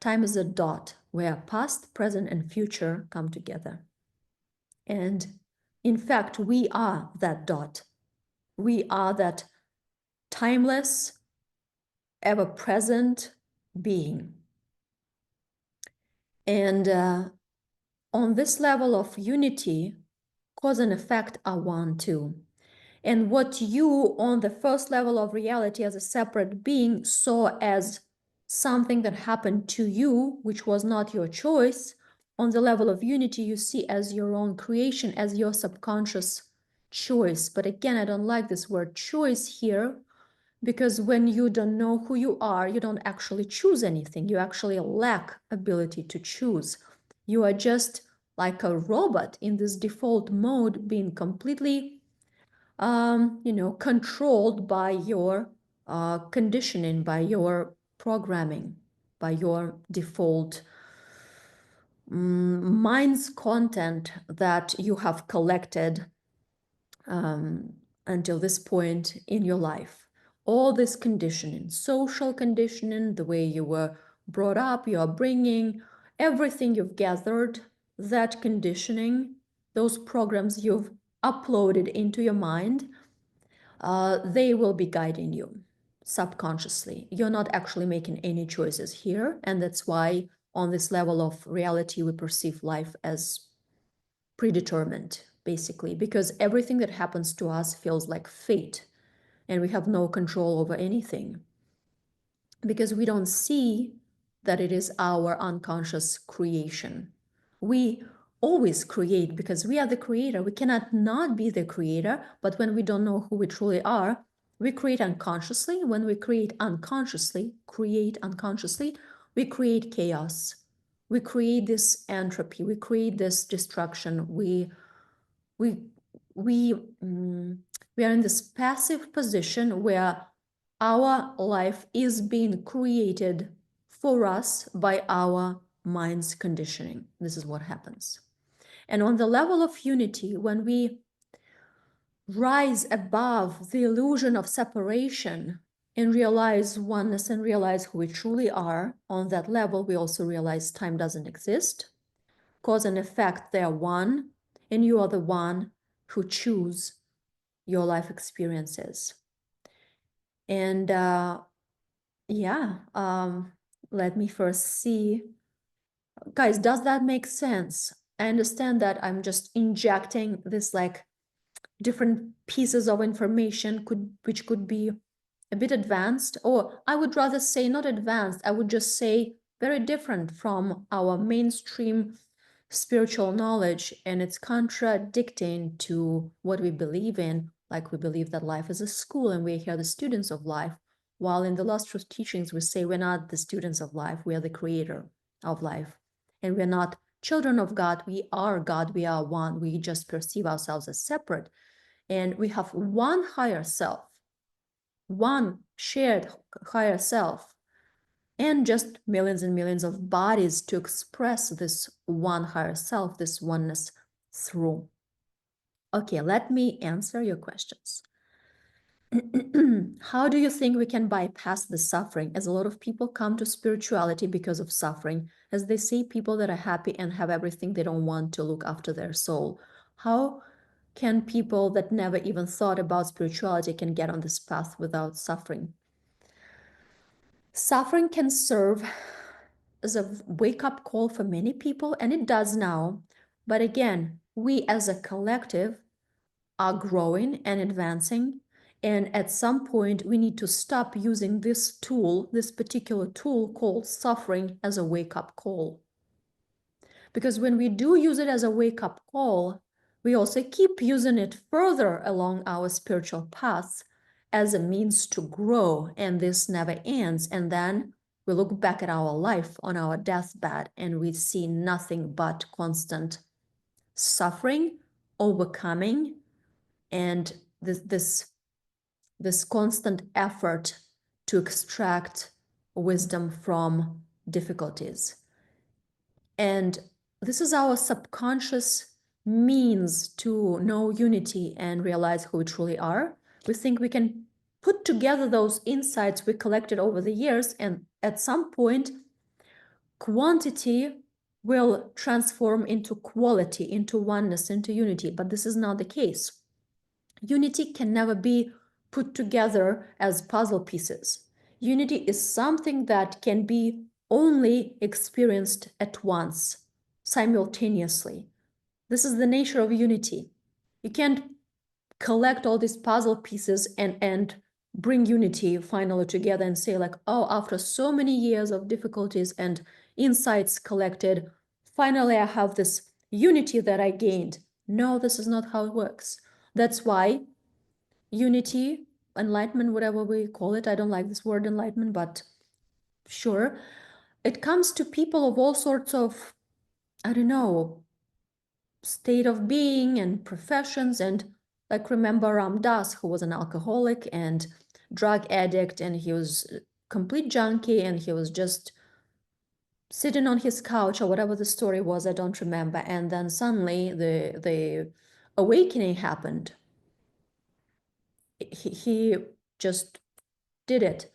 Time is a dot where past, present, and future come together. And in fact, we are that dot. We are that timeless, ever-present being. And on this level of unity, cause and effect are one too. And what you on the first level of reality as a separate being saw as something that happened to you, which was not your choice, on the level of unity, you see as your own creation, as your subconscious choice. But again, I don't like this word choice here, because when you don't know who you are, you don't actually choose anything. You actually lack ability to choose. You are just like a robot in this default mode, being completely controlled by your conditioning, by your programming, by your default mind's content that you have collected until this point in your life. All this conditioning, social conditioning, the way you were brought up, your upbringing, everything you've gathered, that conditioning, those programs you've uploaded into your mind, they will be guiding you subconsciously. You're not actually making any choices here. And that's why on this level of reality, we perceive life as predetermined, basically, because everything that happens to us feels like fate and we have no control over anything because we don't see that it is our unconscious creation. We always create because we are the creator. We cannot not be the creator, but when we don't know who we truly are, we create unconsciously. When we create unconsciously, we create chaos. We create this entropy. We create this destruction. We are in this passive position where our life is being created for us by our mind's conditioning. This is what happens. And on the level of unity, when we rise above the illusion of separation and realize oneness and realize who we truly are, on that level, we also realize time doesn't exist. Cause and effect, they're one, and you are the one who choose your life experiences. And let me first see. Guys, does that make sense? I understand that I'm just injecting this like different pieces of information which could be a bit advanced, or I would rather say not advanced, I would just say very different from our mainstream spiritual knowledge, and it's contradicting to what we believe in. Like, we believe that life is a school and we're here the students of life, while in the Lost Truth teachings we say we're not the students of life, we are the creator of life, and we're not children of God, we are God, we are one, we just perceive ourselves as separate, and we have one higher self, one shared higher self, and just millions and millions of bodies to express this one higher self, this oneness through. Okay, let me answer your questions. How do you think we can bypass the suffering? As a lot of people come to spirituality because of suffering, as they say, people that are happy and have everything, they don't want to look after their soul. How can people that never even thought about spirituality can get on this path without suffering? Suffering can serve as a wake-up call for many people, and it does now. But again, we as a collective are growing and advancing, and at some point we need to stop using this tool, this particular tool called suffering, as a wake-up call. Because when we do use it as a wake-up call, we also keep using it further along our spiritual paths as a means to grow, and this never ends. And then we look back at our life on our deathbed and we see nothing but constant suffering, overcoming, and this this constant effort to extract wisdom from difficulties. And this is our subconscious means to know unity and realize who we truly are. We think we can put together those insights we collected over the years, and at some point, quantity will transform into quality, into oneness, into unity. But this is not the case. Unity can never be put together as puzzle pieces. Unity is something that can be only experienced at once, simultaneously. This is the nature of unity. You can't collect all these puzzle pieces and bring unity finally together and say like, oh, after so many years of difficulties and insights collected, finally I have this unity that I gained. No, this is not how it works. That's why unity, enlightenment, whatever we call it, I don't like this word enlightenment, but sure, it comes to people of all sorts of, I don't know, state of being and professions. And like, remember Ram Dass, who was an alcoholic and drug addict, and he was a complete junkie, and he was just sitting on his couch or whatever the story was, I don't remember. And then suddenly the awakening happened. He just did it.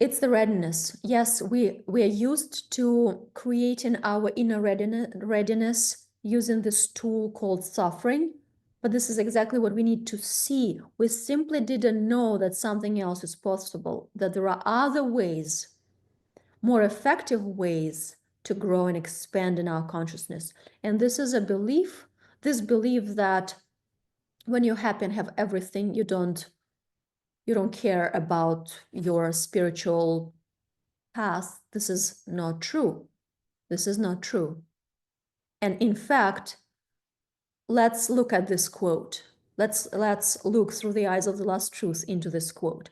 It's the readiness. Yes, we are used to creating our inner readiness using this tool called suffering, but this is exactly what we need to see. We simply didn't know that something else is possible, that there are other ways, more effective ways to grow and expand in our consciousness. And this is a belief, this belief that when you're happy and have everything, you don't care about your spiritual path. This is not true. This is not true. And in fact, let's look at this quote. Let's look through the eyes of the last truth into this quote.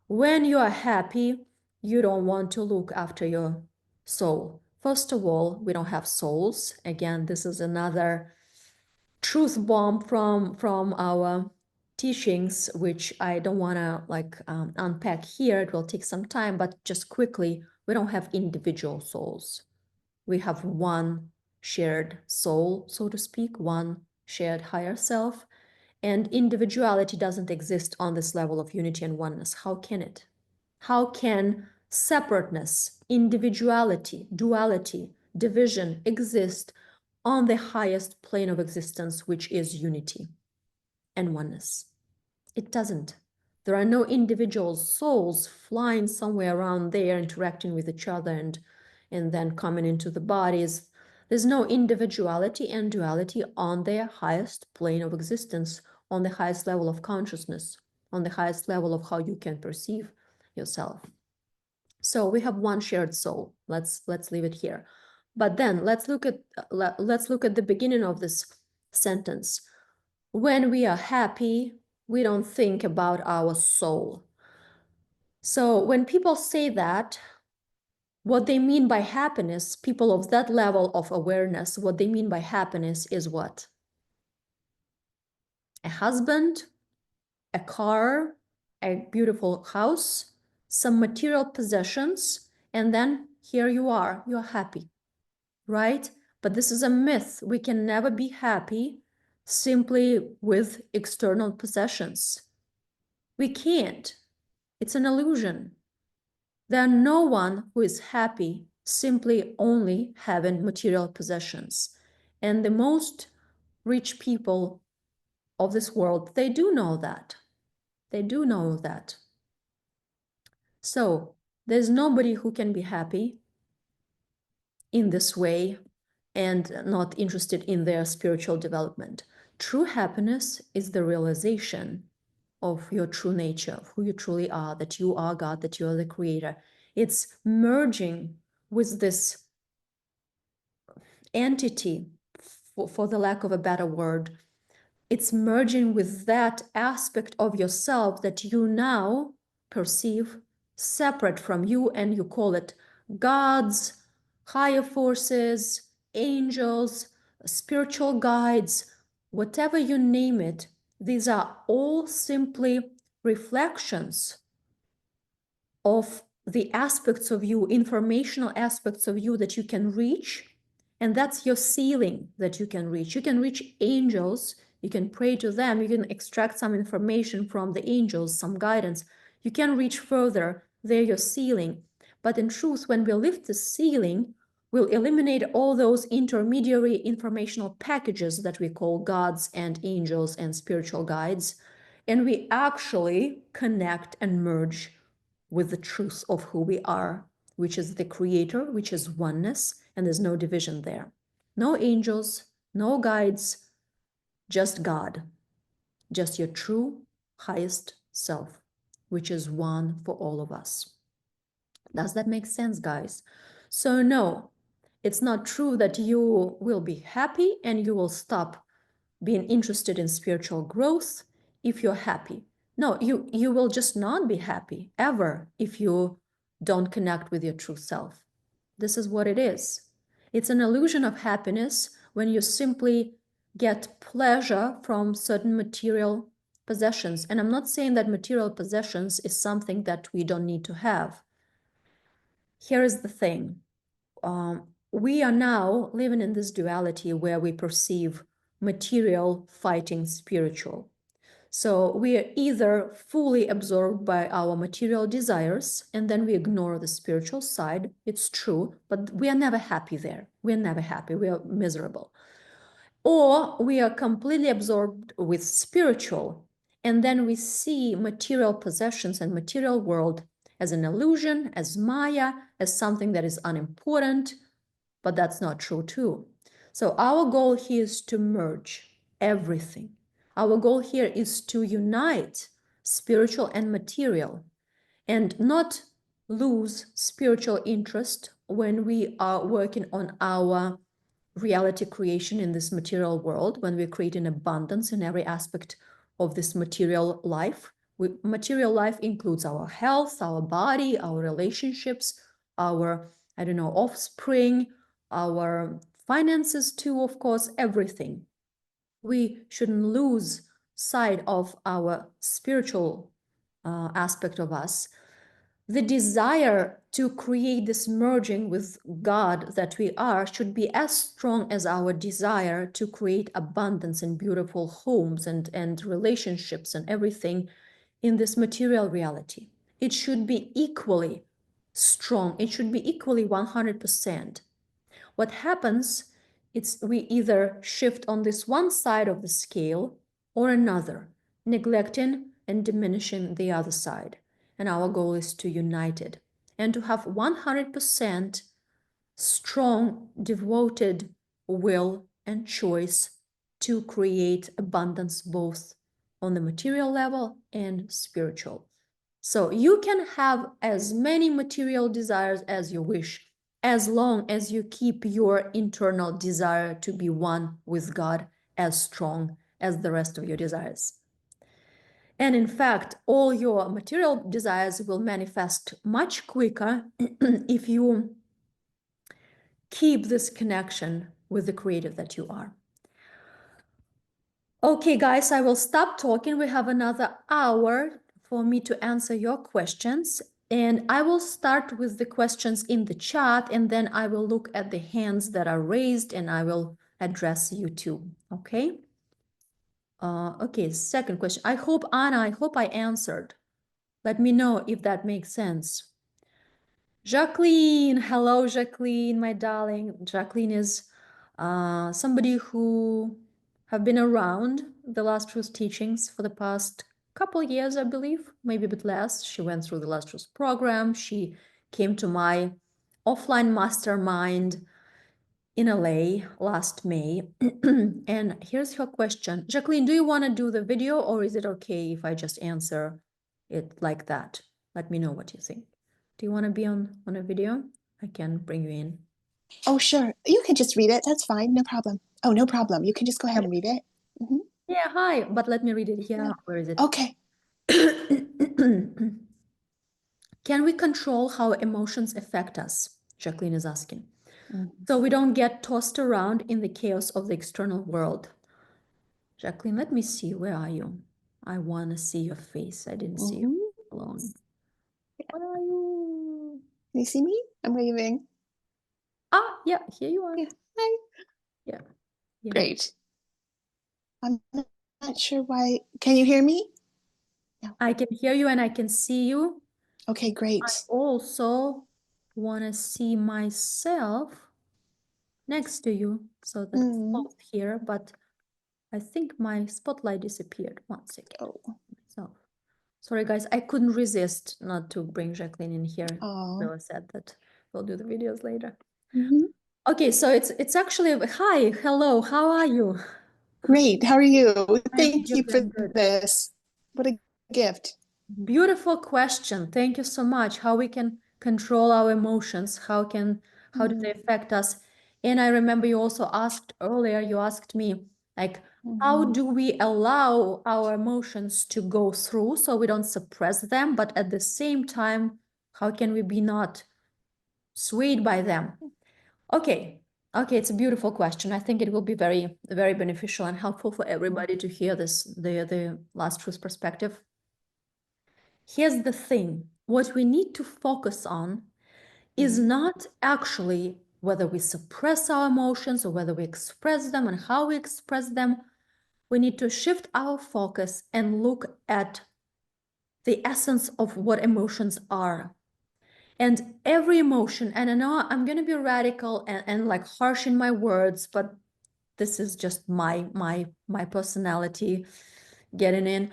When you are happy, you don't want to look after your soul. First of all, we don't have souls. Again, this is another truth bomb from our teachings, which I don't want to unpack here. It will take some time, but just quickly, we don't have individual souls. We have one shared soul, so to speak, one shared higher self, and individuality doesn't exist on this level of unity and oneness. How can it? How can separateness, individuality, duality, division exist on the highest plane of existence, which is unity and oneness? It doesn't. There are no individual souls flying somewhere around there, interacting with each other and then coming into the bodies. There's no individuality and duality on their highest plane of existence, on the highest level of consciousness, on the highest level of how you can perceive yourself. So we have one shared soul. Let's leave it here. But then let's look at the beginning of this sentence. When we are happy, we don't think about our soul. So when people say that, what they mean by happiness, people of that level of awareness, what they mean by happiness is what? A husband, a car, a beautiful house, some material possessions, and then here you are happy, right? But this is a myth. We can never be happy simply with external possessions. We can't. It's an illusion. There are no one who is happy simply only having material possessions. And the most rich people of this world, they do know that. They do know that. So there's nobody who can be happy in this way and not interested in their spiritual development. True happiness is the realization of your true nature, of who you truly are, that you are God, that you are the creator. It's merging with this entity, for the lack of a better word. It's merging with that aspect of yourself that you now perceive separate from you, and you call it gods, higher forces, angels, spiritual guides, whatever you name it. These are all simply reflections of the aspects of you, informational aspects of you that you can reach. And that's your ceiling that you can reach. You can reach angels. You can pray to them. You can extract some information from the angels, some guidance. You can reach further. They're your ceiling. But in truth, when we lift the ceiling, we'll eliminate all those intermediary informational packages that we call gods and angels and spiritual guides. And we actually connect and merge with the truth of who we are, which is the creator, which is oneness, and there's no division there. No angels, no guides, just God, just your true highest self, which is one for all of us. Does that make sense, guys? So no, it's not true that you will be happy and you will stop being interested in spiritual growth if you're happy. No, you will just not be happy ever if you don't connect with your true self. This is what it is. It's an illusion of happiness when you simply get pleasure from certain material possessions. And I'm not saying that material possessions is something that we don't need to have. Here is the thing. We are now living in this duality where we perceive material fighting spiritual. So we are either fully absorbed by our material desires and then we ignore the spiritual side. It's true, but we are never happy there. We are never happy. We are miserable. Or we are completely absorbed with spiritual and then we see material possessions and material world as an illusion, as Maya, as something that is unimportant, but that's not true too. So our goal here is to merge everything. Our goal here is to unite spiritual and material and not lose spiritual interest when we are working on our reality creation in this material world, when we create an abundance in every aspect of this material life. Material life includes our health, our body, our relationships, our, I don't know, offspring, our finances too, of course, everything. We shouldn't lose sight of our spiritual aspect of us. The desire to create this merging with God that we are should be as strong as our desire to create abundance and beautiful homes and relationships and everything in this material reality. It should be equally strong. It should be equally 100%. What happens is we either shift on this one side of the scale or another, neglecting and diminishing the other side. And our goal is to unite it and to have 100% strong, devoted will and choice to create abundance both on the material level and spiritual. So you can have as many material desires as you wish, as long as you keep your internal desire to be one with God as strong as the rest of your desires. And in fact, all your material desires will manifest much quicker if you keep this connection with the creative that you are. Okay, guys, I will stop talking. We have another hour for me to answer your questions. And I will start with the questions in the chat, and then I will look at the hands that are raised, and I will address you too, okay? Okay, second question. Anna, I hope I answered. Let me know if that makes sense. Jacqueline, hello, Jacqueline, my darling. Jacqueline is somebody who have been around the Last Truth teachings for the past couple years, I believe, maybe a bit less. She went through the Last Truth program. She came to my offline mastermind in LA last May. And here's her question. Jacqueline, do you want to do the video or is it okay if I just answer it like that? Let me know what you think. Do you want to be on a video? I can bring you in. Oh, sure. You can just read it. That's fine. No problem. Oh, no problem. You can just go ahead and read it. Mm-hmm. Yeah, hi. But let me read it here. Yeah. Where is it? Okay. Can we control how emotions affect us? Jacqueline is asking. Mm-hmm. So we don't get tossed around in the chaos of the external world. Jacqueline, let me see. Where are you? I want to see your face. I didn't see you alone. Where are you? Can you see me? I'm waving. Ah, yeah, here you are. Yeah. Hi. Yeah. Yeah. Great. I'm not sure why. Can you hear me? No. I can hear you and I can see you. Okay, I great. also want to see myself next to you so that it's Mm. both here, but I think my spotlight disappeared. 1 second. Oh. So, sorry guys, I couldn't resist not to bring Jacqueline in here. Oh. So I said that we'll do the videos later. Mm-hmm. Okay, so it's actually, hi, hello, how are you? Great. How are you? I'm Thank good, you for I'm good. this. What a gift. Beautiful question. Thank you so much. How we can control our emotions? How do they affect us? And I remember you also asked earlier, you asked me, like, how do we allow our emotions to go through so we don't suppress them, but at the same time, how can we be not swayed by them? Okay. Okay, it's a beautiful question. I think it will be very, very beneficial and helpful for everybody to hear this, the last truth perspective. Here's the thing, what we need to focus on is not actually whether we suppress our emotions or whether we express them and how we express them. We need to shift our focus and look at the essence of what emotions are. And every emotion, and I know I'm going to be radical and like harsh in my words, but this is just my personality getting in.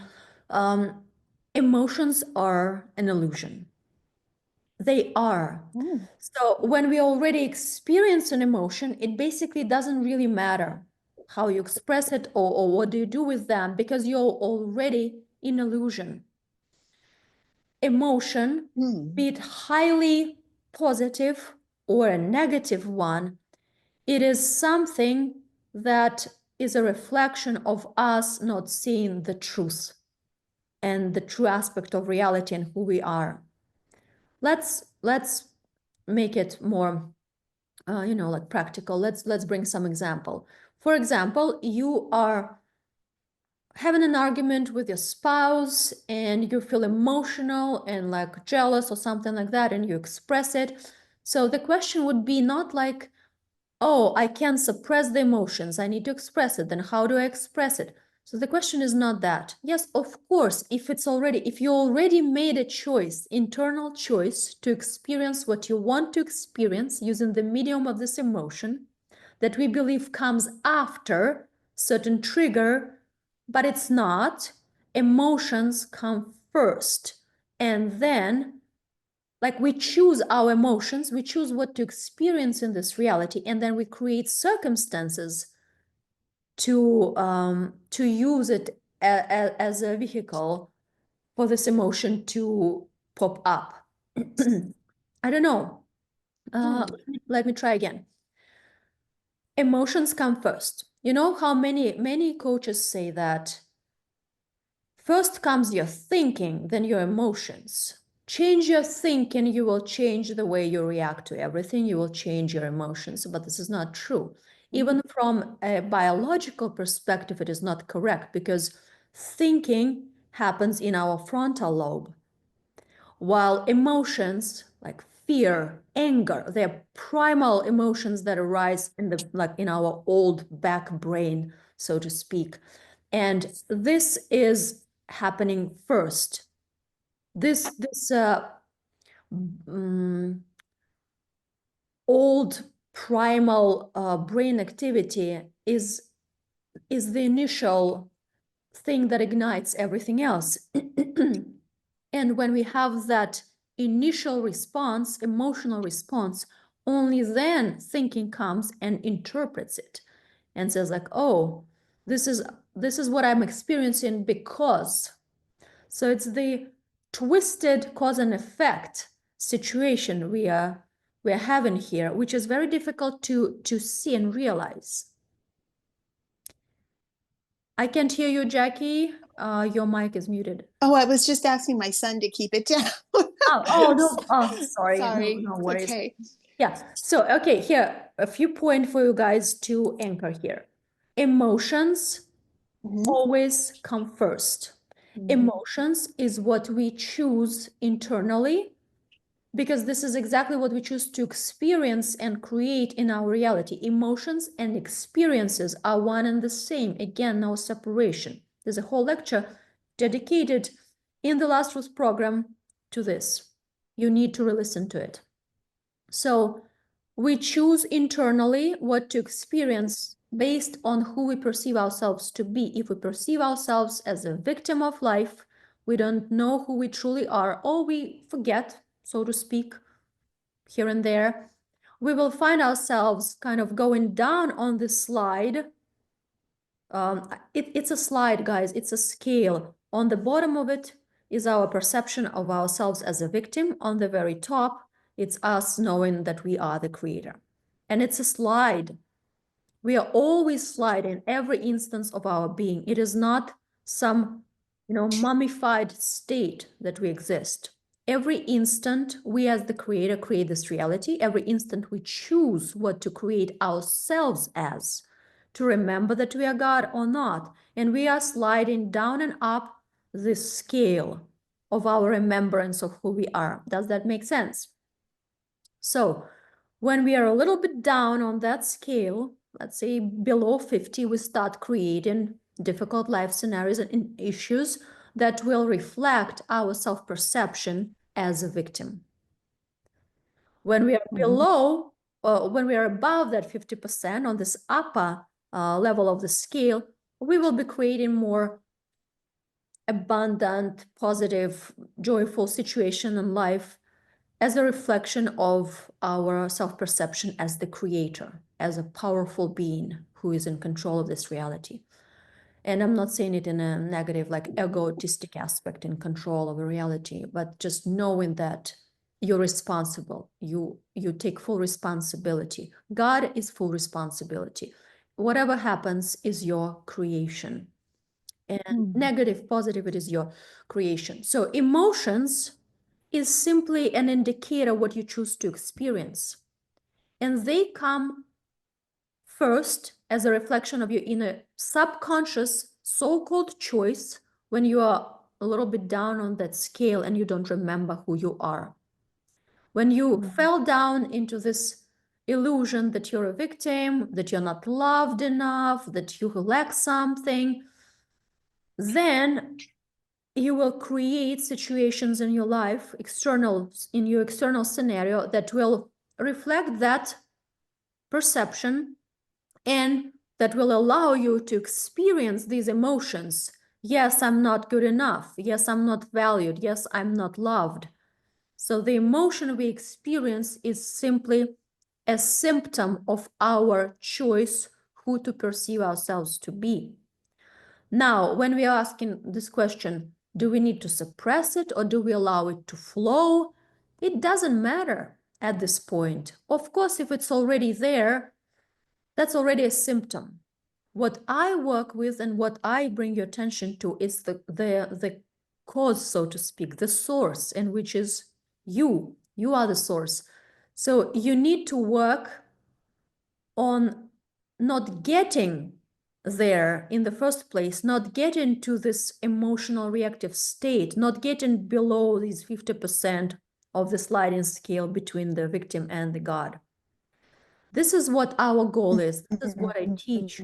Emotions are an illusion. They are. So when we already experience an emotion, it basically doesn't really matter how you express it or what do you do with them because you're already in illusion. Emotion, be it highly positive or a negative one, it is something that is a reflection of us not seeing the truth and the true aspect of reality and who we are. Let's make it more like practical. Let's bring some example. For example, you are having an argument with your spouse and you feel emotional and like jealous or something like that and you express it. So the question would be not like, oh, I can't suppress the emotions, I need to express it, then how do I express it? So the question is not that. Yes, of course, if you already made a choice, internal choice to experience what you want to experience using the medium of this emotion that we believe comes after certain trigger, but it's not. Emotions come first. And then, like, we choose our emotions, we choose what to experience in this reality, and then we create circumstances to use it as a vehicle for this emotion to pop up. I don't know. Let me try again. Emotions come first. You know how many coaches say that first comes your thinking, then your emotions. Change your thinking, you will change the way you react to everything, you will change your emotions, but this is not true. Even from a biological perspective, it is not correct because thinking happens in our frontal lobe, while emotions like fear, anger, they're primal emotions that arise in in our old back brain, so to speak. And this is happening first. This old primal brain activity is the initial thing that ignites everything else. And when we have that initial response, emotional response, only then thinking comes and interprets it and says like, oh, this is what I'm experiencing because. So it's the twisted cause and effect situation we are having here, which is very difficult to see and realize. I can't hear you, Jackie. Your mic is muted. Oh, I was just asking my son to keep it down. Oh, no. Oh, sorry. Sorry. No It's worries. okay. Yeah. So, okay, here, a few points for you guys to anchor here. Emotions always come first. Emotions is what we choose internally, because this is exactly what we choose to experience and create in our reality. Emotions and experiences are one and the same. Again, no separation. There's a whole lecture dedicated in the Last Truth program to this. You need to re-listen to it. So we choose internally what to experience based on who we perceive ourselves to be. If we perceive ourselves as a victim of life, we don't know who we truly are, or we forget, so to speak, here and there, we will find ourselves kind of going down on this slide. It's a slide, guys. It's a scale. On the bottom of it is our perception of ourselves as a victim. On the very top, it's us knowing that we are the creator. And it's a slide. We are always sliding every instance of our being. It is not some, mummified state that we exist. Every instant, we as the creator create this reality. Every instant, we choose what to create ourselves as, to remember that we are God or not. And we are sliding down and up this scale of our remembrance of who we are. Does that make sense? So when we are a little bit down on that scale, let's say below 50, we start creating difficult life scenarios and issues that will reflect our self-perception as a victim. When we are below, when we are above that 50% on this upper level of the scale, we will be creating more abundant, positive, joyful situation in life as a reflection of our self-perception as the creator, as a powerful being who is in control of this reality. And I'm not saying it in a negative, like egotistic aspect, in control of a reality, but just knowing that you're responsible. You take full responsibility. God is full responsibility. Whatever happens is your creation. And negative, positive, it is your creation. So emotions is simply an indicator what you choose to experience. And they come first as a reflection of your inner subconscious so-called choice when you are a little bit down on that scale and you don't remember who you are. When you fell down into this illusion that you're a victim, that you're not loved enough, that you lack something, then you will create situations in your life, in your external scenario, that will reflect that perception and that will allow you to experience these emotions. Yes, I'm not good enough. Yes, I'm not valued. Yes, I'm not loved. So the emotion we experience is simply a symptom of our choice who to perceive ourselves to be. Now, when we are asking this question, do we need to suppress it or do we allow it to flow? It doesn't matter at this point. Of course, if it's already there, that's already a symptom. What I work with and what I bring your attention to is the cause, so to speak, the source, and which is you. You are the source. So you need to work on not getting there in the first place, not getting to this emotional reactive state, not getting below these 50% of the sliding scale between the victim and the God. This is what our goal is. This is what I teach.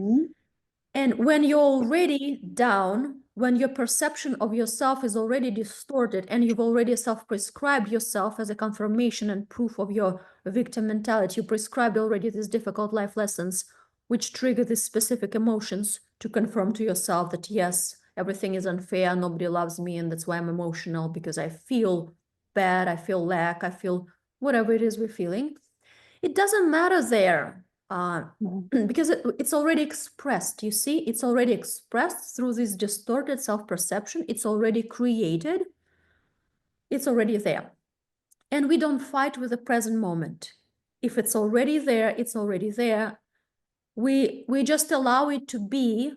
And when you're already down, when your perception of yourself is already distorted and you've already self-prescribed yourself as a confirmation and proof of your victim mentality, you prescribed already these difficult life lessons, which trigger these specific emotions to confirm to yourself that, yes, everything is unfair, nobody loves me, and that's why I'm emotional, because I feel bad, I feel lack, I feel whatever it is we're feeling. It doesn't matter there. Because it's already expressed, you see, it's already expressed through this distorted self-perception. It's already created. It's already there. And we don't fight with the present moment. If it's already there, it's already there. We just allow it to be.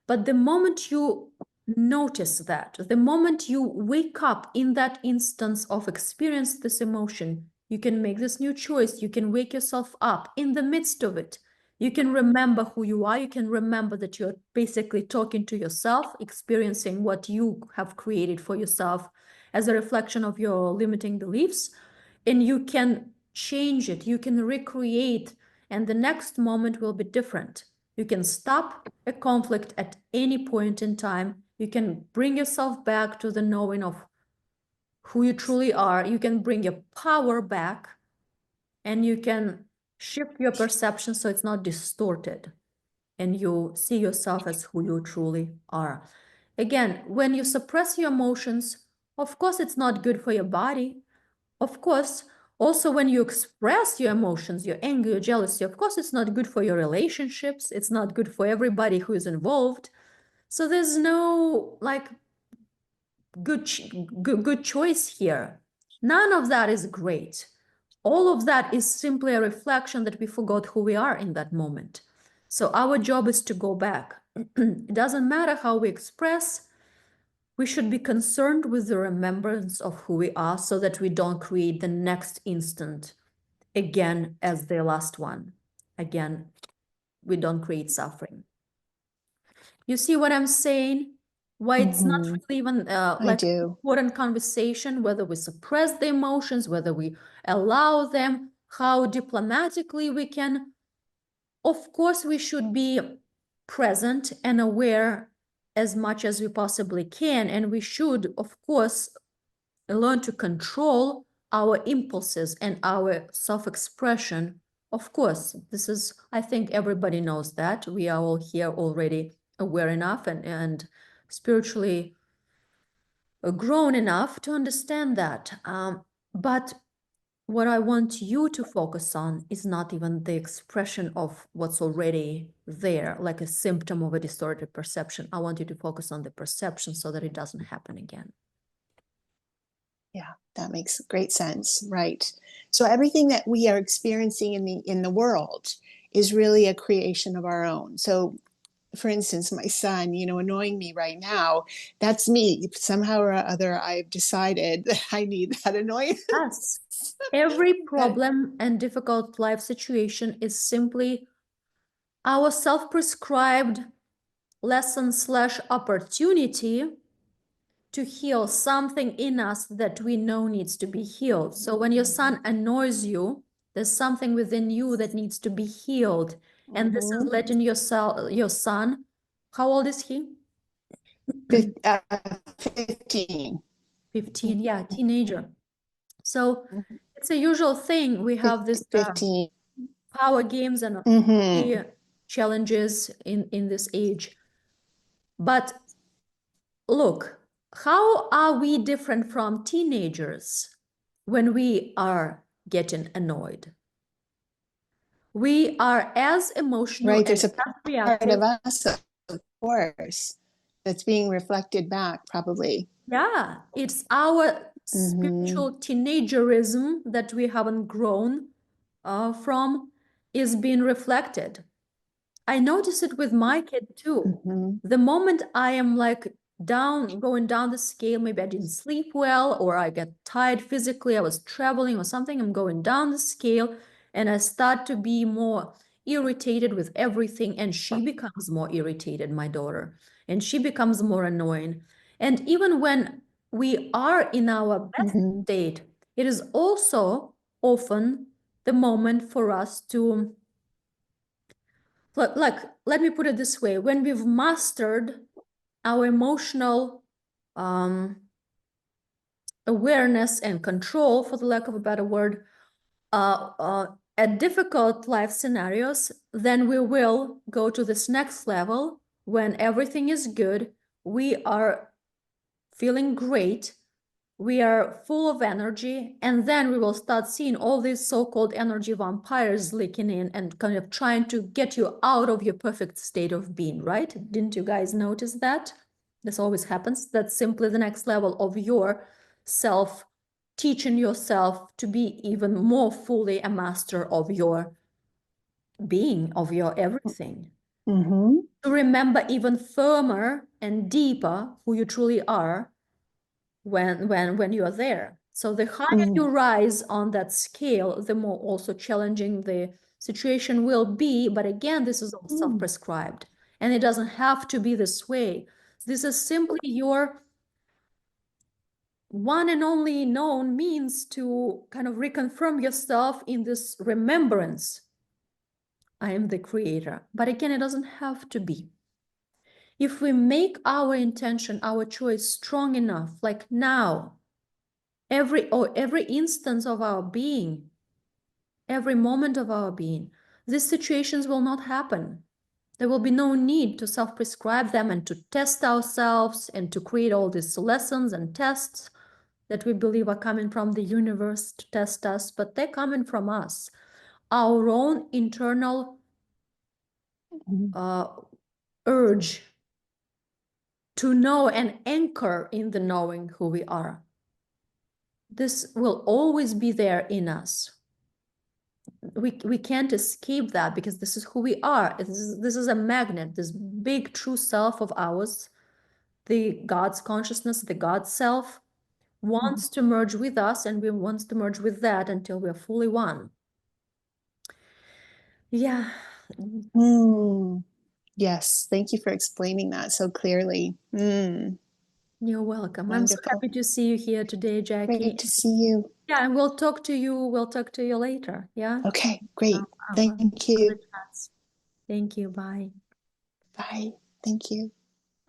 But the moment you notice that, the moment you wake up in that instance of experience this emotion, you can make this new choice. You can wake yourself up in the midst of it. You can remember who you are. You can remember that you're basically talking to yourself, experiencing what you have created for yourself as a reflection of your limiting beliefs. And you can change it. You can recreate, and the next moment will be different. You can stop a conflict at any point in time. You can bring yourself back to the knowing of who you truly are. You can bring your power back, and you can shift your perception so it's not distorted and you see yourself as who you truly are. Again, when you suppress your emotions, of course, it's not good for your body. Of course, also when you express your emotions, your anger, your jealousy, of course, it's not good for your relationships. It's not good for everybody who is involved. So there's no like good choice here. None of that is great. All of that is simply a reflection that we forgot who we are in that moment. So our job is to go back. It doesn't matter how we express. We should be concerned with the remembrance of who we are so that we don't create the next instant again as the last one. Again, we don't create suffering. You see what I'm saying? Why it's not really even I like do. important conversation, whether we suppress the emotions, whether we allow them, how diplomatically we can. Of course, we should be present and aware as much as we possibly can. And we should, of course, learn to control our impulses and our self-expression. Of course, this is, I think everybody knows that. We are all here already aware enough and spiritually grown enough to understand that. But what I want you to focus on is not even the expression of what's already there, like a symptom of a distorted perception. I want you to focus on the perception so that it doesn't happen again. Yeah, that makes great sense. Right. So everything that we are experiencing in the world is really a creation of our own. So for instance, my son, annoying me right now, that's me. Somehow or other, I've decided that I need that annoyance. Yes. Every problem and difficult life situation is simply our self-prescribed lesson/opportunity to heal something in us that we know needs to be healed. So when your son annoys you, there's something within you that needs to be healed. And this is letting your son, how old is he? 15. 15, yeah, teenager. So it's a usual thing. We have this 15. power games and challenges in this age. But look, how are we different from teenagers when we are getting annoyed? We are as emotional Right. and There's a as part reactive. of us, of course, that's being reflected back, probably. Yeah, it's our spiritual teenagerism that we haven't grown from is being reflected. I notice it with my kid too. The moment I am like going down the scale, maybe I didn't sleep well or I get tired physically, I was traveling or something, I'm going down the scale and I start to be more irritated with everything, and she becomes more irritated, my daughter, and she becomes more annoying. And even when we are in our best state, it is also often the moment for us to like, let me put it this way, when we've mastered our emotional awareness and control, for the lack of a better word, at difficult life scenarios, then we will go to this next level when everything is good, we are feeling great, we are full of energy, and then we will start seeing all these so-called energy vampires leaking in and kind of trying to get you out of your perfect state of being, right? Didn't you guys notice that? This always happens. That's simply the next level of your self, teaching yourself to be even more fully a master of your being, of your everything. To remember even firmer and deeper who you truly are when you are there. So the higher Mm. you rise on that scale, the more also challenging the situation will be. But again, this is all Mm. self-prescribed, and it doesn't have to be this way. This is simply your one and only known means to kind of reconfirm yourself in this remembrance. I am the creator. But again, it doesn't have to be. If we make our intention, our choice strong enough, like now, every instance of our being, every moment of our being, these situations will not happen. There will be no need to self-prescribe them and to test ourselves and to create all these lessons and tests that we believe are coming from the universe to test us, but they're coming from us. Our own internal uh, urge to know and anchor in the knowing who we are. This will always be there in us. We can't escape that because this is who we are. This is a magnet, this big true self of ours, the God's consciousness, the God self, wants to merge with us, and we want to merge with that until we're fully one. Yeah. Mm. Yes, thank you for explaining that so clearly. Mm. You're welcome. I'm so Wonderful. happy to see you here today, Jackie. Great to see you. Yeah, and we'll talk to you. We'll talk to you later. Yeah. Okay, great. Our Thank other you. chats. Thank you. Bye. Bye. Thank you.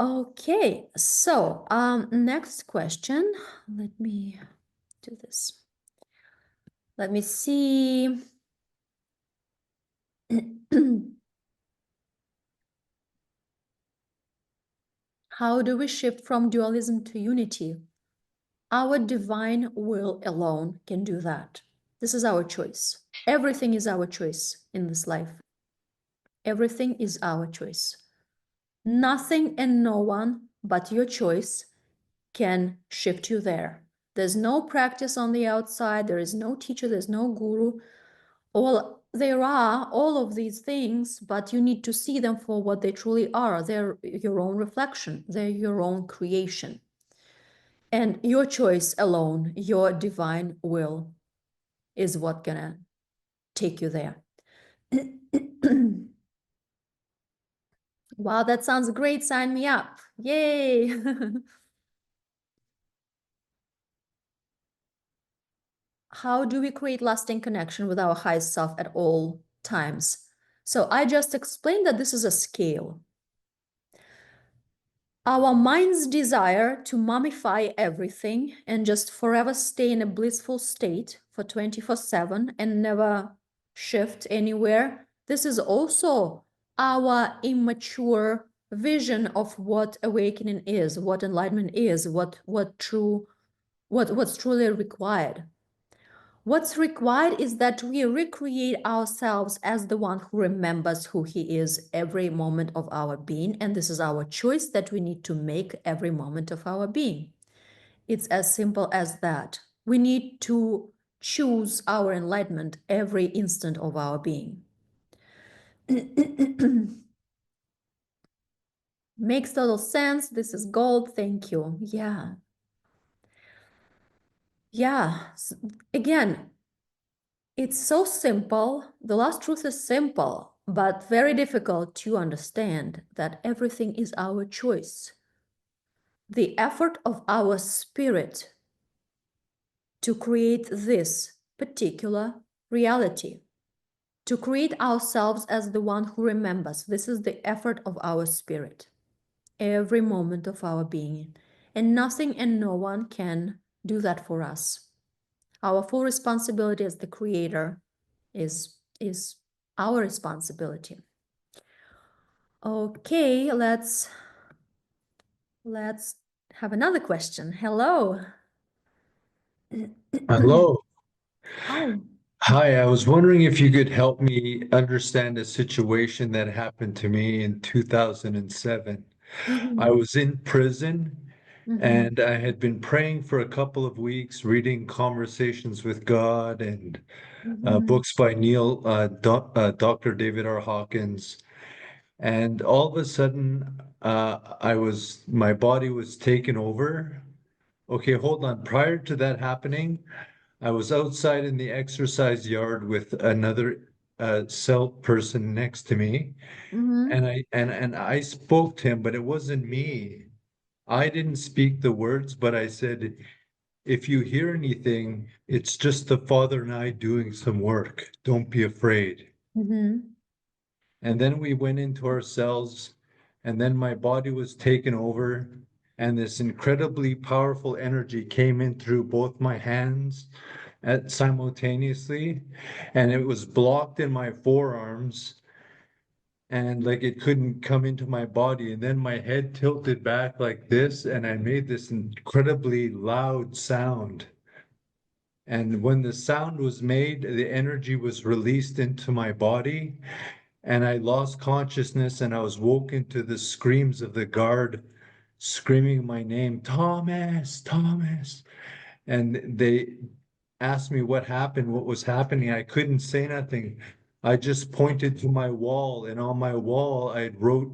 Okay, so next question. Let me do this. Let me see. How do we shift from dualism to unity? Our divine will alone can do that. This is our choice. Everything is our choice in this life. Everything is our choice. Nothing and no one but your choice can shift you there. There's no practice on the outside. There is no teacher. There's no guru. There are all of these things, but you need to see them for what they truly are. They're your own reflection. They're your own creation. And your choice alone, your divine will, is what gonna take you there. Wow, that sounds great. Sign me up. Yay. How do we create lasting connection with our highest self at all times? So I just explained that this is a scale. Our mind's desire to mummify everything and just forever stay in a blissful state for 24/7 and never shift anywhere. This is also our immature vision of what awakening is, what enlightenment is, what's truly required. What's required is that we recreate ourselves as the one who remembers who he is every moment of our being. And this is our choice that we need to make every moment of our being. It's as simple as that. We need to choose our enlightenment every instant of our being. Makes total sense. This is gold. Thank you. Yeah. Yeah. Again, it's so simple. The last truth is simple, but very difficult to understand that everything is our choice. The effort of our spirit to create this particular reality, to create ourselves as the one who remembers. This is the effort of our spirit, every moment of our being. And nothing and no one can do that for us. Our full responsibility as the creator is our responsibility. Okay, let's have another question. Hello. Hello. Hi. Hi, I was wondering if you could help me understand a situation that happened to me in 2007. I Mm-hmm. was in prison Mm-hmm. and I had been praying for a couple of weeks, reading Conversations with God and Mm-hmm. books by Dr. David R. Hawkins. And all of a sudden, my body was taken over Okay, hold on. Prior to that happening, I was outside in the exercise yard with another cell person next to me, Mm-hmm. and I spoke to him, but it wasn't me. I didn't speak the words, but I said, if you hear anything, it's just the Father and I doing some work. Don't be afraid. Mm-hmm. And then we went into our cells, and then my body was taken over, and this incredibly powerful energy came in through both my hands simultaneously, and it was blocked in my forearms, and like it couldn't come into my body. And then my head tilted back like this, and I made this incredibly loud sound. And when the sound was made, the energy was released into my body, and I lost consciousness, and I was woken to the screams of the guard screaming my name, Thomas, Thomas. And they asked me what happened, what was happening. I couldn't say nothing. I just pointed to my wall, and on my wall I wrote,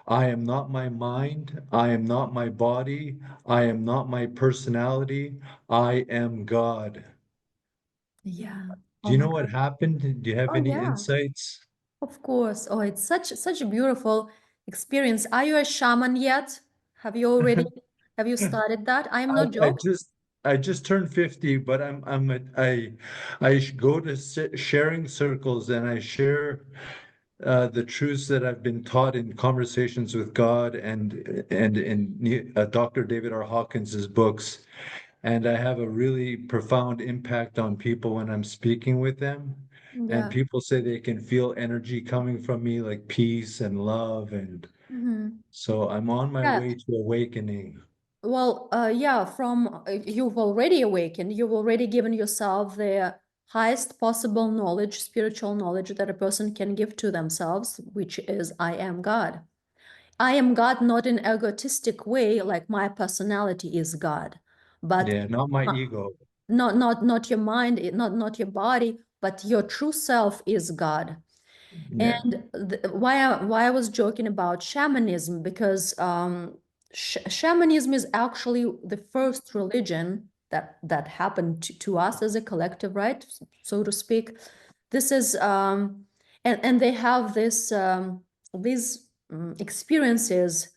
I am not my mind, I am not my body, I am not my personality, I am God. Yeah. Do Oh you my know what happened? Do you have Oh any yeah, insights? of course. Oh, it's such a beautiful experience. Are you a shaman yet? Have you already have you started that? I am I, not I joking. just I just turned 50, but I go to sharing circles, and I share the truths that I've been taught in conversations with God, and in Dr. David R. Hawkins's books. And I have a really profound impact on people when I'm speaking with them. And Yeah. people say they can feel energy coming from me, like peace and love. And Hmm. so I'm on my Yeah. way to awakening. Well, yeah, from you've already awakened, you've already given yourself the highest possible knowledge, spiritual knowledge that a person can give to themselves, which is I am God. I am God, not in egotistic way, like my personality is God, but Yeah, not my uh, ego. not your mind, not your body, but your true self is God. Yeah. And why I was joking about shamanism, because shamanism is actually the first religion that happened to us as a collective, right, so to speak. This is and they have these experiences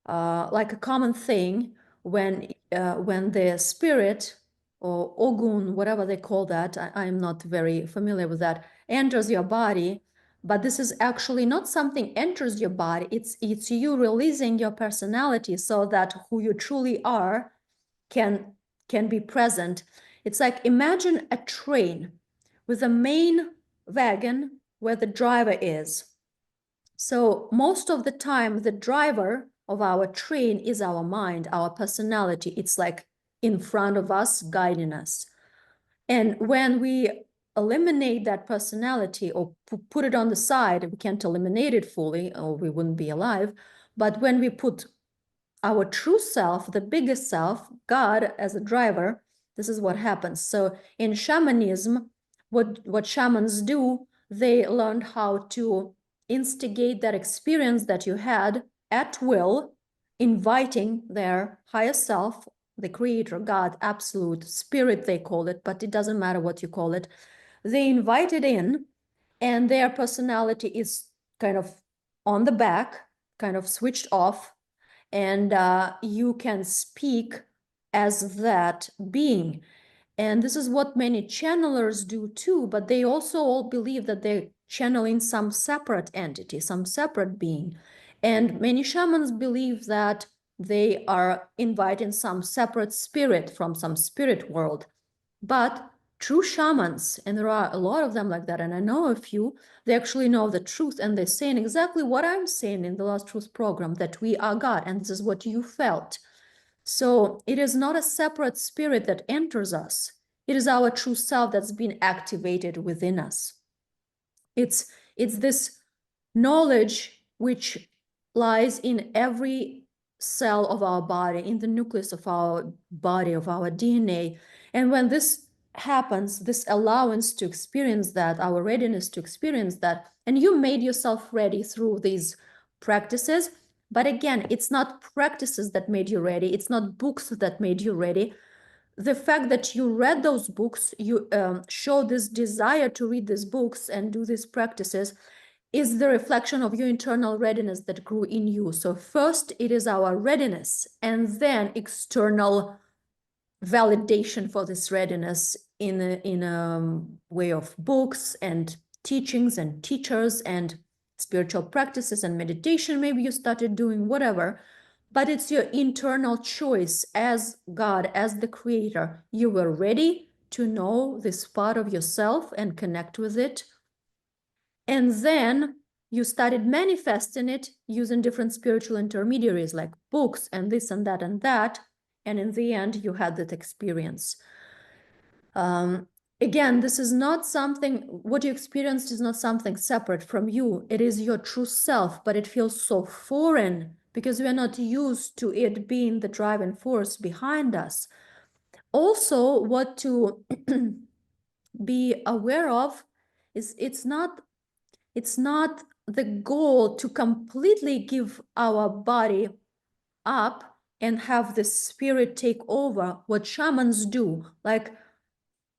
like a common thing when the spirit or ogun, whatever they call that, I'm not very familiar with that, enters your body. But this is actually not something enters your body. It's you releasing your personality so that who you truly are can can be present. It's like imagine a train with a main wagon where the driver is. So most of the time, the driver of our train is our mind, our personality. It's like in front of us, guiding us. And when we eliminate that personality or put it on the side, we can't eliminate it fully or we wouldn't be alive. But when we put our true self, the biggest self, God as a driver, this is what happens. So in shamanism, what shamans do, they learned how to instigate that experience that you had at will, inviting their higher self, the creator, God, absolute spirit, they call it, but it doesn't matter what you call it. They invite it in, and their personality is kind of on the back, kind of switched off, and you can speak as that being. And this is what many channelers do too, but they also all believe that they're channeling some separate entity, some separate being. And many shamans believe that they are inviting some separate spirit from some spirit world. But true shamans, and there are a lot of them like that, and I know a few, they actually know the truth, and they're saying exactly what I'm saying in the Last Truth program, that we are God, and this is what you felt. So it is not a separate spirit that enters us. It is our true self that's been activated within us. It's this knowledge which lies in every cell of our body, in the nucleus of our body, of our DNA. And when this happens, this allowance to experience that, our readiness to experience that, and you made yourself ready through these practices, But again, it's not practices that made you ready. It's not books that made you ready. The fact that you read those books, you show this desire to read these books and do these practices, is the reflection of your internal readiness that grew in you. So first, it is our readiness, and then external validation for this readiness in a way of books and teachings and teachers and spiritual practices and meditation. Maybe you started doing whatever, but it's your internal choice as God, as the creator. You were ready to know this part of yourself and connect with it. And then you started manifesting it using different spiritual intermediaries like books and this and that and that. And in the end, you had that experience. Again, this is not something, what you experienced is not something separate from you. It is your true self, but it feels so foreign because we are not used to it being the driving force behind us. Also, what to be aware of is it's not the goal to completely give our body up and have the spirit take over. What shamans do, like,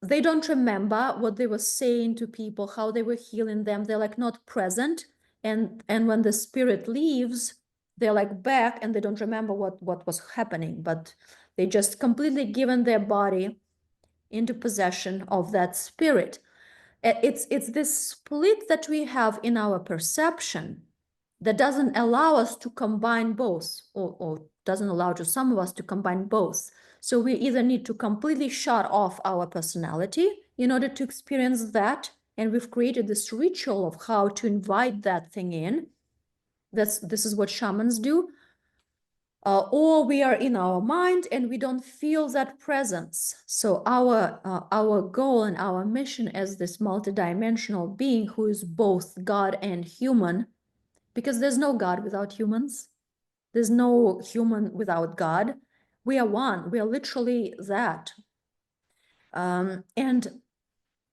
they don't remember what they were saying to people, how they were healing them. They're like not present. And when the spirit leaves, they're like back and they don't remember what was happening, but they just completely given their body into possession of that spirit. It's this split that we have in our perception that doesn't allow us to combine both, or doesn't allow to some of us to combine both. So we either need to completely shut off our personality in order to experience that, and we've created this ritual of how to invite that thing in. This is what shamans do. Or we are in our mind and we don't feel that presence. So our goal and our mission as this multidimensional being who is both God and human, because there's no God without humans, there's no human without God. We are one. We are literally that. And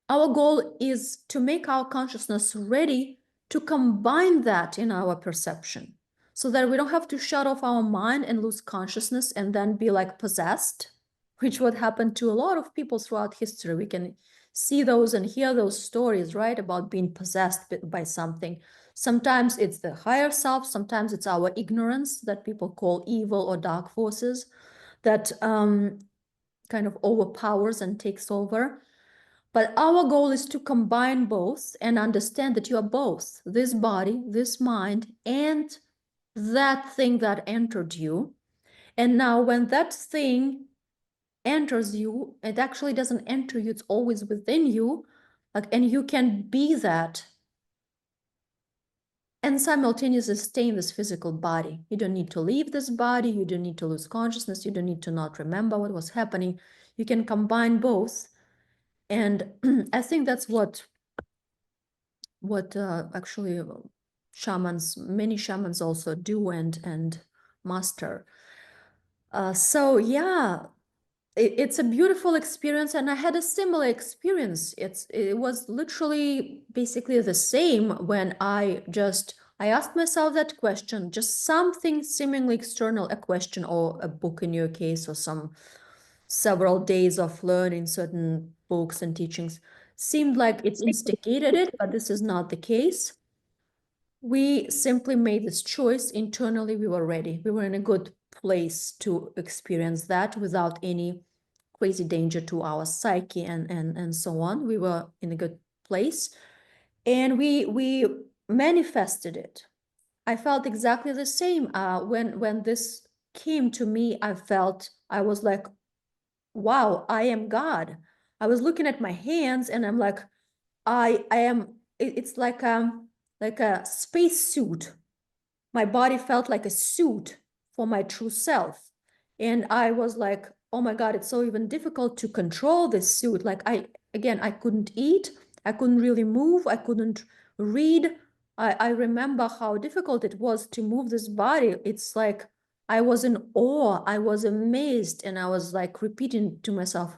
our goal is to make our consciousness ready to combine that in our perception, so that we don't have to shut off our mind and lose consciousness and then be like possessed, which would happen to a lot of people throughout history. We can see those and hear those stories, right, about being possessed by something. Sometimes it's the higher self, sometimes it's our ignorance that people call evil or dark forces that kind of overpowers and takes over. But our goal is to combine both and understand that you are both this body, this mind, and that thing that entered you. And now when that thing enters you, it actually doesn't enter you, it's always within you. Like, and you can be that and simultaneously stay in this physical body. You don't need to leave this body, you don't need to lose consciousness, you don't need to not remember what was happening. You can combine both. And I think that's what actually many shamans also do and master. So yeah, it's a beautiful experience, and I had a similar experience. It was literally basically the same when I asked myself that question, just something seemingly external, a question or a book in your case, or some several days of learning certain books and teachings seemed like it's instigated it, but this is not the case. We simply made this choice internally. We were ready. We were in a good place to experience that without any crazy danger to our psyche and so on. We were in a good place, and we manifested it. I felt exactly the same. When this came to me, I was like, wow, I am God. I was looking at my hands and I'm like, I am, it's like a space suit. My body felt like a suit for my true self. And I was like, oh my God, it's so even difficult to control this suit. Like I couldn't eat, I couldn't really move, I couldn't read. I remember how difficult it was to move this body. It's like I was in awe, I was amazed, and I was like repeating to myself,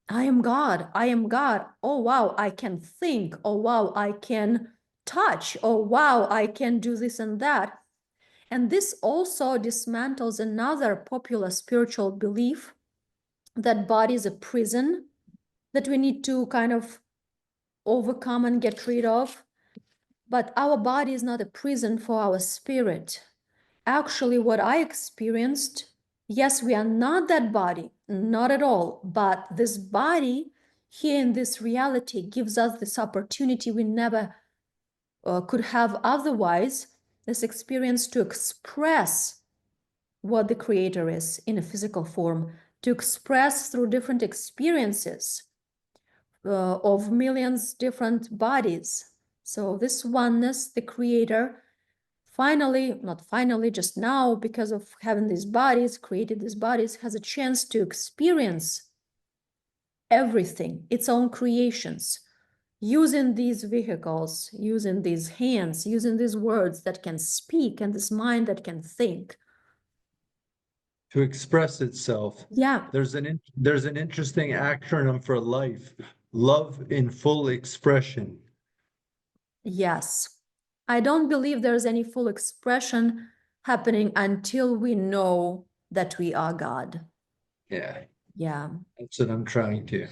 I am God, I am God. Oh wow, I can think. Oh wow, I can touch. Oh wow, I can do this and that. And this also dismantles another popular spiritual belief that body is a prison that we need to kind of overcome and get rid of. But our body is not a prison for our spirit. Actually, what I experienced, yes, we are not that body, not at all. But this body here in this reality gives us this opportunity we never could have otherwise, this experience to express what the creator is in a physical form, to express through different experiences of millions different bodies. So this oneness, the creator, finally, not finally, just now, because of having these bodies, created these bodies, has a chance to experience everything, its own creations, using these vehicles, using these hands, using these words that can speak and this mind that can think. To express itself. Yeah. There's an interesting acronym for life: love in full expression. Yes. I don't believe there's any full expression happening until we know that we are God. Yeah, Yeah. that's what I'm trying to.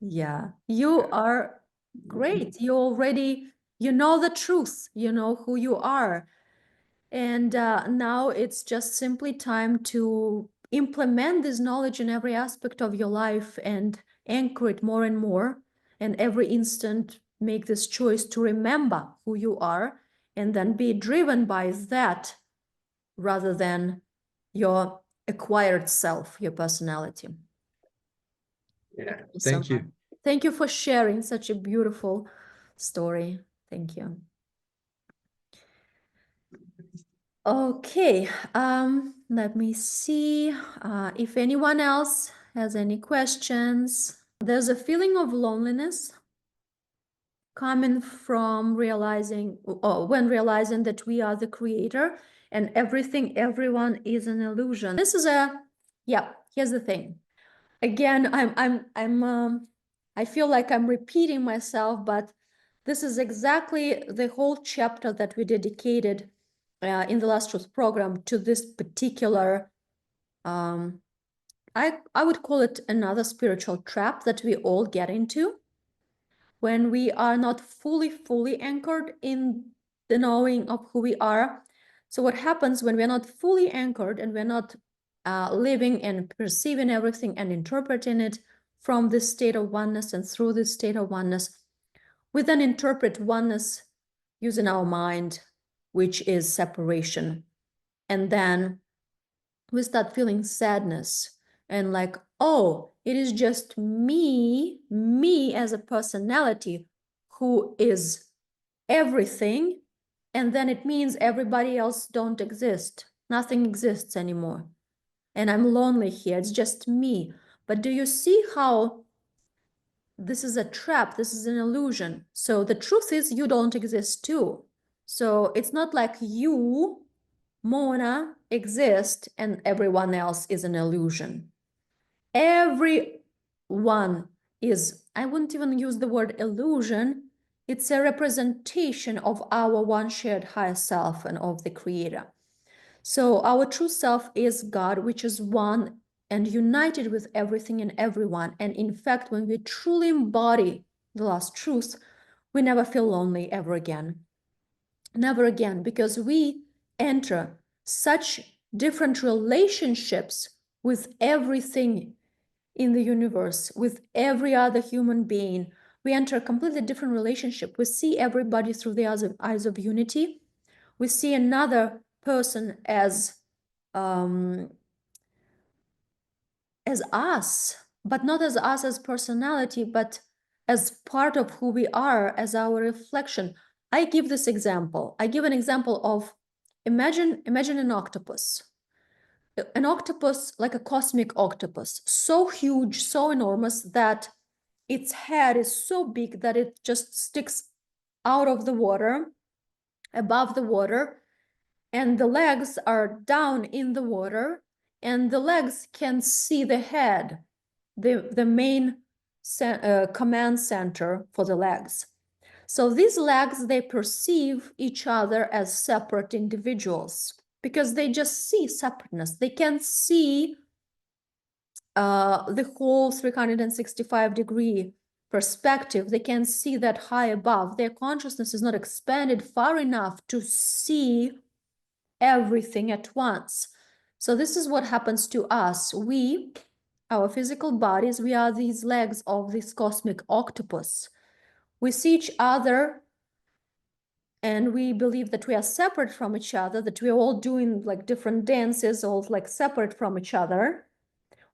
Yeah. You are great. You already, you know the truth. You know who you are. And now it's just simply time to implement this knowledge in every aspect of your life and anchor it more and more. And every instant, make this choice to remember who you are and then be driven by that rather than your acquired self, your personality. Yeah, Thank you. Thank you for sharing such a beautiful story. Thank you. Okay, let me see if anyone else has any questions. There's a feeling of loneliness coming from realizing, when realizing that we are the creator and everything, everyone is an illusion. This is yeah, here's the thing. Again, I feel like I'm repeating myself, but this is exactly the whole chapter that we dedicated in the Last Truth program to this particular, I would call it another spiritual trap that we all get into when we are not fully anchored in the knowing of who we are. So what happens when we're not fully anchored and we're not living and perceiving everything and interpreting it from this state of oneness and through this state of oneness, we then interpret oneness using our mind, which is separation. And then we start feeling sadness and like, oh, it is just me as a personality who is everything. And then it means everybody else don't exist. Nothing exists anymore. And I'm lonely here. It's just me. But do you see how this is a trap? This is an illusion. So the truth is you don't exist too. So it's not like you, Mona, exist and everyone else is an illusion. Everyone is, I wouldn't even use the word illusion. It's a representation of our one shared higher self and of the creator. So our true self is God, which is one and united with everything and everyone. And in fact, when we truly embody the last truth, we never feel lonely ever again. Never again, because we enter such different relationships with everything in the universe, with every other human being. We enter a completely different relationship. We see everybody through the eyes of unity. We see another person as us, but not as us as personality, but as part of who we are, as our reflection. I give this example. I give an example of, imagine an octopus. An octopus, like a cosmic octopus, so huge, so enormous that its head is so big that it just sticks out of the water, above the water, and the legs are down in the water, and the legs can see the head, the main command center for the legs. So these legs, they perceive each other as separate individuals because they just see separateness. They can't see the whole 365-degree perspective. They can't see that high above. Their consciousness is not expanded far enough to see everything at once. So this is what happens to us. We, our physical bodies, we are these legs of this cosmic octopus. We see each other and we believe that we are separate from each other, that we're all doing like different dances, all like separate from each other.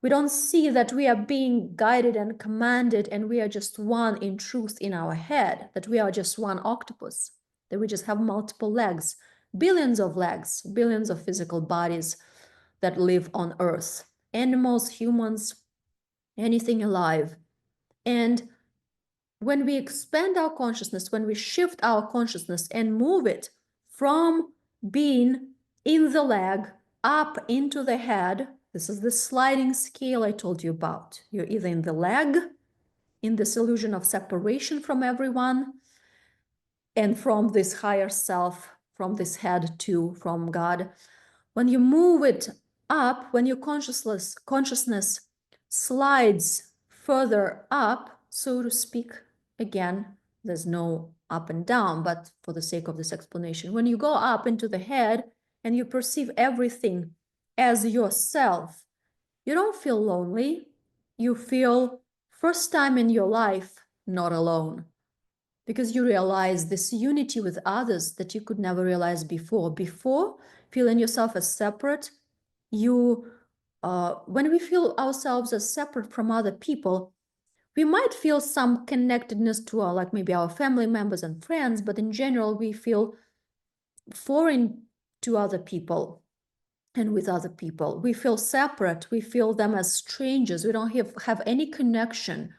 We don't see that we are being guided and commanded, and we are just one in truth in our head, that we are just one octopus, that we just have multiple legs, billions of legs, billions of physical bodies that live on Earth, animals, humans, anything alive. And when we expand our consciousness, when we shift our consciousness and move it from being in the leg up into the head, this is the sliding scale I told you about. You're either in the leg, in this illusion of separation from everyone, and from this higher self, from this head to, from God. When you move it up, when your consciousness slides further up, so to speak, again, there's no up and down, but for the sake of this explanation, when you go up into the head and you perceive everything as yourself, you don't feel lonely. You feel, first time in your life, not alone, because you realize this unity with others that you could never realize before. Before, feeling yourself as separate, when we feel ourselves as separate from other people, we might feel some connectedness to our, like maybe our family members and friends, but in general, we feel foreign to other people and with other people. We feel separate. We feel them as strangers. We don't have any connection.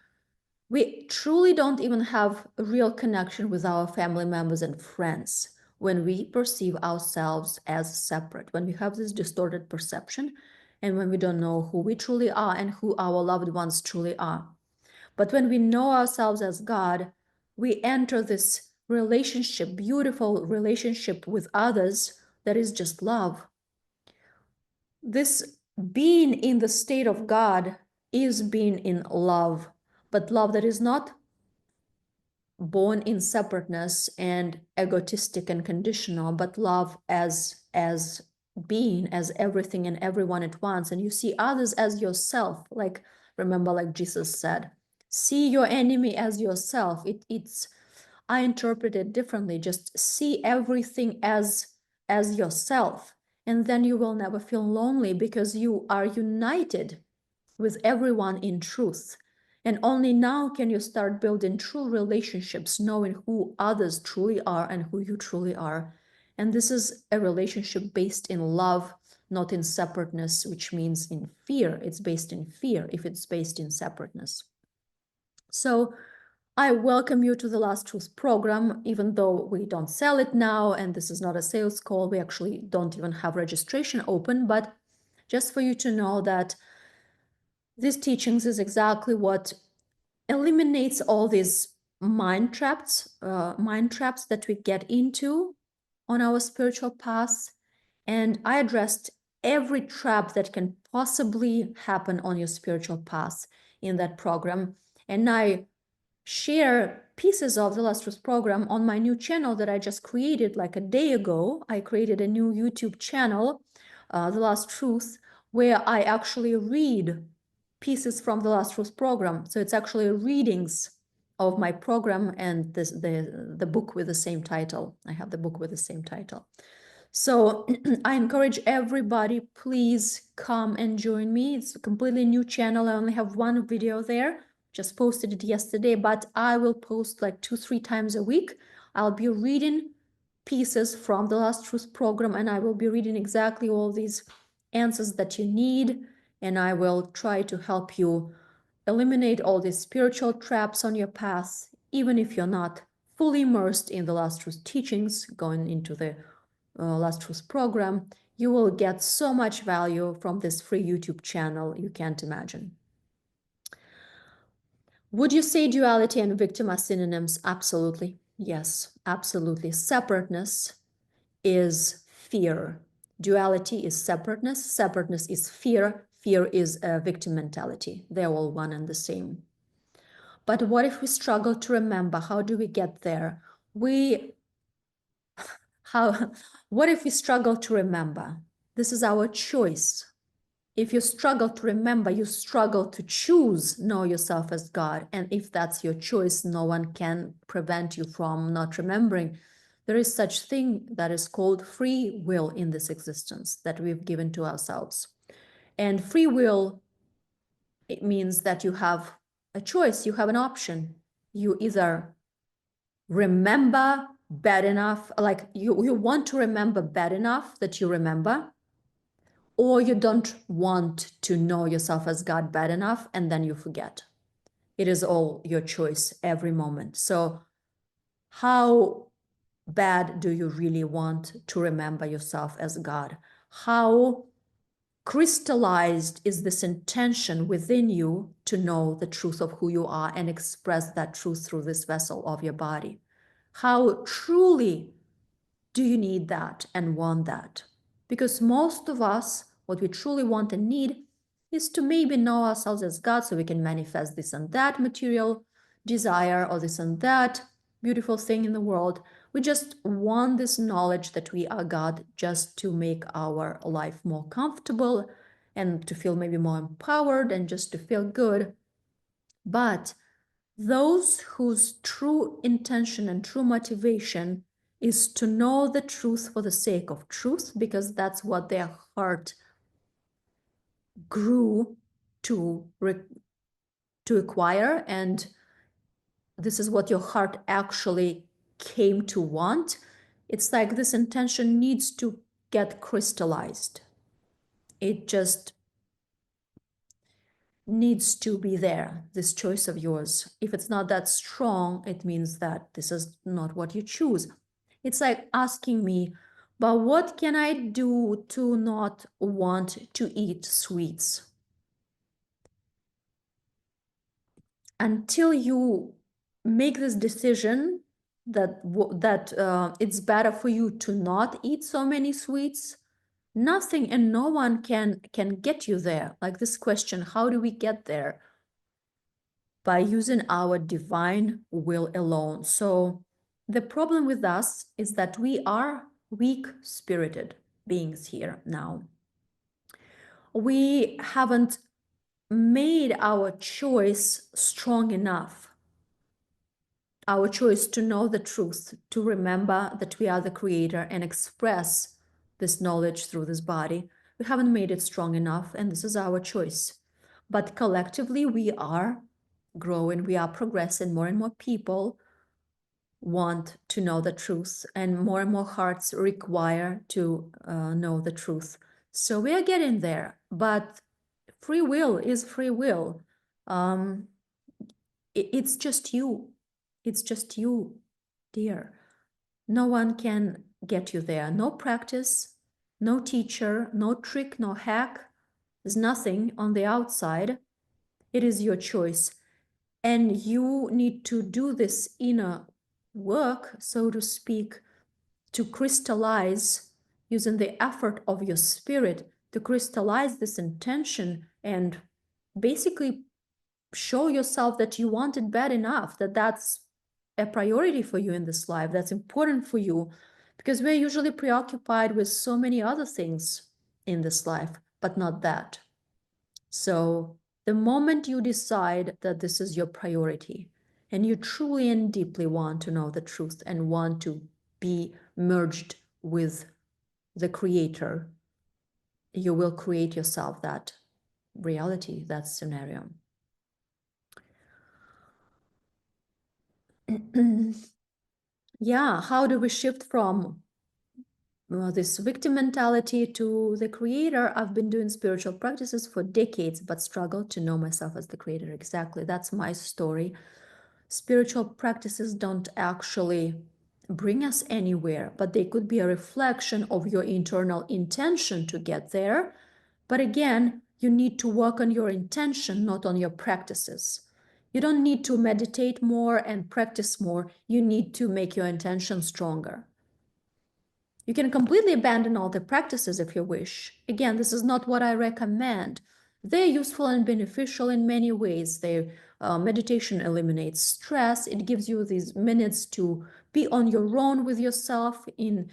We truly don't even have a real connection with our family members and friends when we perceive ourselves as separate, when we have this distorted perception, and when we don't know who we truly are and who our loved ones truly are. But when we know ourselves as God, we enter this relationship, beautiful relationship with others that is just love. This being in the state of God is being in love, but love that is not born in separateness and egotistic and conditional, but love as being, as everything and everyone at once. And you see others as yourself, like, remember, like Jesus said, see your enemy as yourself. It's I interpret it differently. Just see everything as yourself, and then you will never feel lonely because you are united with everyone in truth. And only now can you start building true relationships, knowing who others truly are and who you truly are. And this is a relationship based in love, not in separateness, which means in fear. It's based in fear if it's based in separateness. So I welcome you to the Last Truth program, even though we don't sell it now, and this is not a sales call. We actually don't even have registration open, but just for you to know that these teachings is exactly what eliminates all these mind traps that we get into on our spiritual path. And I addressed every trap that can possibly happen on your spiritual path in that program. And I share pieces of the Last Truth program on my new channel that I just created like a day ago. I created a new YouTube channel, The Last Truth, where I actually read pieces from the Last Truth program. So it's actually readings of my program and the book with the same title. I have the book with the same title. So I encourage everybody, please come and join me. It's a completely new channel. I only have one video there. Just posted it yesterday, but I will post like 2-3 times a week. I'll be reading pieces from the Last Truth program, and I will be reading exactly all these answers that you need, and I will try to help you eliminate all these spiritual traps on your path, even if you're not fully immersed in the Last Truth teachings, going into the Last Truth program. You will get so much value from this free YouTube channel you can't imagine. Would you say duality and victim are synonyms? Absolutely. Yes, absolutely. Separateness is fear. Duality is separateness. Separateness is fear. Fear is a victim mentality. They're all one and the same. But what if we struggle to remember? How do we get there? What if we struggle to remember? This is our choice. If you struggle to remember, you struggle to choose, know yourself as God. And if that's your choice, no one can prevent you from not remembering. There is such thing that is called free will in this existence that we've given to ourselves. And free will, it means that you have a choice, you have an option. You either remember bad enough, like you want to remember bad enough that you remember, or you don't want to know yourself as God bad enough and then you forget. It is all your choice every moment. So how bad do you really want to remember yourself as God? How crystallized is this intention within you to know the truth of who you are and express that truth through this vessel of your body? How truly do you need that and want that? Because most of us, what we truly want and need is to maybe know ourselves as God so we can manifest this and that material desire or this and that beautiful thing in the world. We just want this knowledge that we are God just to make our life more comfortable and to feel maybe more empowered and just to feel good. But those whose true intention and true motivation is to know the truth for the sake of truth, because that's what their heart grew to acquire, and this is what your heart actually came to want. It's like this intention needs to get crystallized. It just needs to be there, this choice of yours. If it's not that strong, it means that this is not what you choose. It's like asking me, but what can I do to not want to eat sweets? Until you make this decision that it's better for you to not eat so many sweets, nothing and no one can get you there. Like this question, how do we get there? By using our divine will alone. So the problem with us is that we are weak-spirited beings here now. We haven't made our choice strong enough. Our choice to know the truth, to remember that we are the creator and express this knowledge through this body. We haven't made it strong enough, and this is our choice. But collectively, we are growing, we are progressing. More and more people want to know the truth, and more hearts require to know the truth. So we are getting there, but free will is free will. It's just you. It's just you, dear. No one can get you there. No practice, no teacher, no trick, no hack. There's nothing on the outside. It is your choice. And you need to do this inner work, so to speak, to crystallize, using the effort of your spirit, to crystallize this intention and basically show yourself that you want it bad enough, that that's a priority for you in this life, that's important for you, because we're usually preoccupied with so many other things in this life, but not that. So the moment you decide that this is your priority and you truly and deeply want to know the truth and want to be merged with the creator, you will create yourself that reality, that scenario. Yeah, how do we shift from this victim mentality to the creator? I've been doing spiritual practices for decades, but struggled to know myself as the creator. Exactly, that's my story. Spiritual practices don't actually bring us anywhere, but they could be a reflection of your internal intention to get there. But again, you need to work on your intention, not on your practices. You don't need to meditate more and practice more. You need to make your intention stronger. You can completely abandon all the practices if you wish. Again, this is not what I recommend. They're useful and beneficial in many ways. Meditation eliminates stress. It gives you these minutes to be on your own with yourself in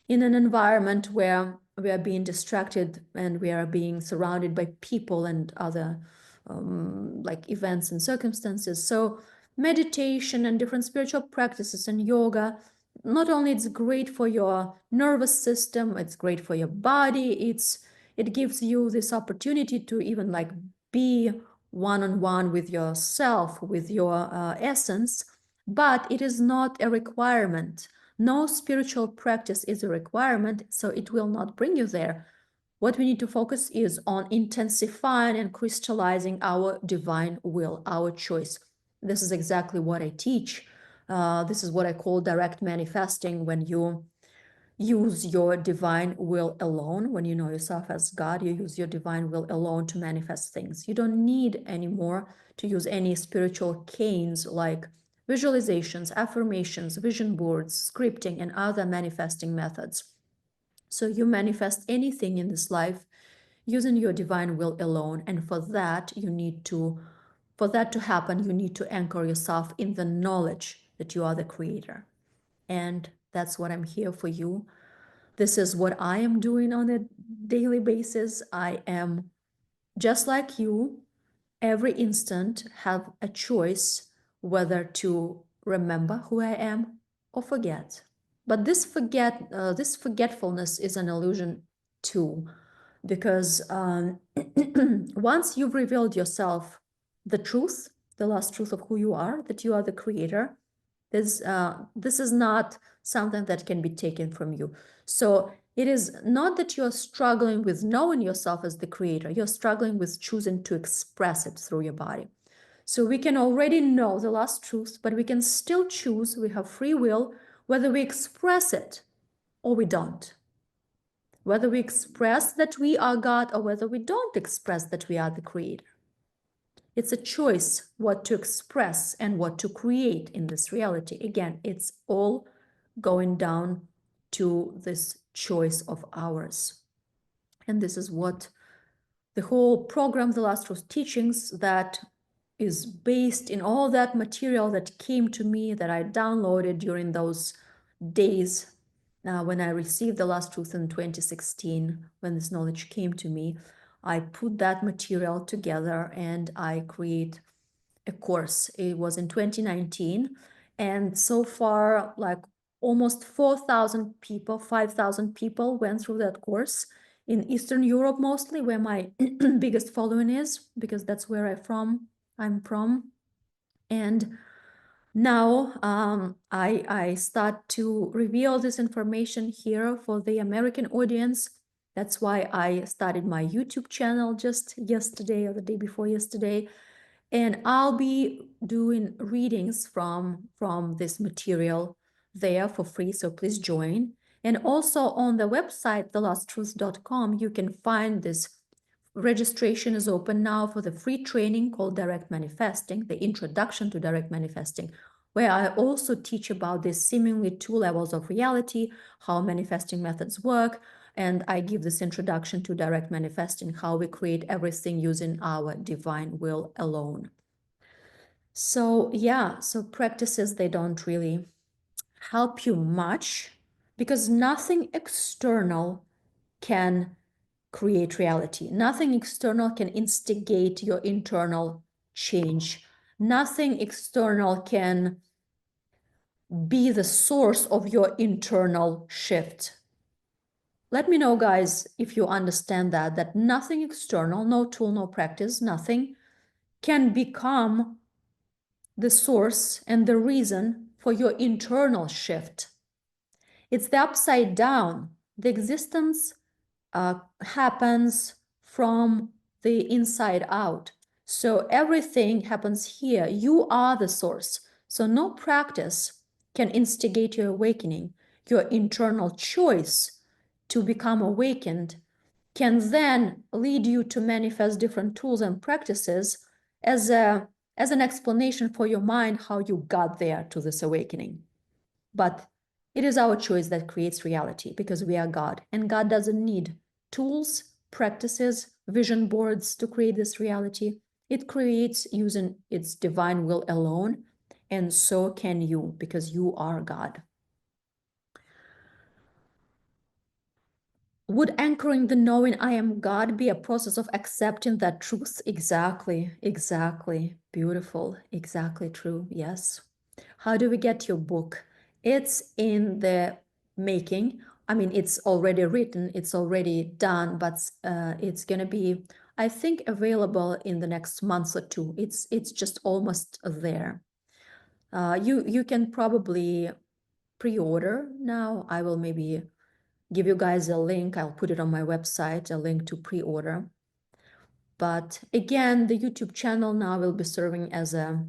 an environment where we are being distracted and we are being surrounded by people and other like events and circumstances. So meditation and different spiritual practices and yoga, not only it's great for your nervous system, it's great for your body. It gives you this opportunity to even like be one-on-one with yourself, with your essence, but it is not a requirement. No spiritual practice is a requirement, so it will not bring you there. What we need to focus is on intensifying and crystallizing our divine will, our choice. This is exactly what I teach. This is what I call direct manifesting, when you use your divine will alone. When you know yourself as God, you use your divine will alone to manifest things. You don't need anymore to use any spiritual canes like visualizations, affirmations, vision boards, scripting, and other manifesting methods. So you manifest anything in this life using your divine will alone. And for that to happen, you need to anchor yourself in the knowledge that you are the creator. And that's what I'm here for you. This is what I am doing on a daily basis. I am just like you, every instant have a choice whether to remember who I am or forget. But this forgetfulness is an illusion too, because once you've revealed yourself the truth, the last truth of who you are, that you are the creator, this is not something that can be taken from you. So it is not that you're struggling with knowing yourself as the creator, you're struggling with choosing to express it through your body. So we can already know the last truth, but we can still choose, we have free will, whether we express it or we don't. Whether we express that we are God or whether we don't express that we are the creator. It's a choice what to express and what to create in this reality. Again, it's all going down to this choice of ours. And this is what the whole program, The Last Truth Teachings, that is based in all that material that came to me, that I downloaded during those days when I received The Last Truth in 2016, when this knowledge came to me. I put that material together and I create a course. It was in 2019, and so far, like almost 4,000 people, 5,000 people went through that course in Eastern Europe, mostly where my biggest following is, because that's where I'm from. And now I start to reveal this information here for the American audience. That's why I started my YouTube channel just yesterday or the day before yesterday. And I'll be doing readings from this material there for free, so please join. And also on the website, thelasttruth.com, you can find this. Registration is open now for the free training called Direct Manifesting, the Introduction to Direct Manifesting, where I also teach about these seemingly two levels of reality, how manifesting methods work, and I give this introduction to direct manifesting, how we create everything using our divine will alone. So yeah, so practices, they don't really help you much because nothing external can create reality. Nothing external can instigate your internal change. Nothing external can be the source of your internal shift. Let me know, guys, if you understand that nothing external, no tool, no practice, nothing can become the source and the reason for your internal shift. It's the upside down. The existence happens from the inside out. So everything happens here. You are the source. So no practice can instigate your awakening. Your internal choice to become awakened can then lead you to manifest different tools and practices as an explanation for your mind how you got there to this awakening. But It is our choice that creates reality because we are God, and God doesn't need tools, practices, vision boards to create this reality. It creates using its divine will alone, and so can you because you are God. Would anchoring the knowing I am God be a process of accepting that truth? Exactly, exactly. Beautiful, exactly true. Yes. How do we get your book? It's in the making. I mean, it's already written, it's already done, but it's gonna be, I think, available in the next month or two. It's just almost there. You can probably pre-order now. I will maybe give you guys a link. I'll put it on my website, a link to pre-order. But again, the YouTube channel now will be serving as a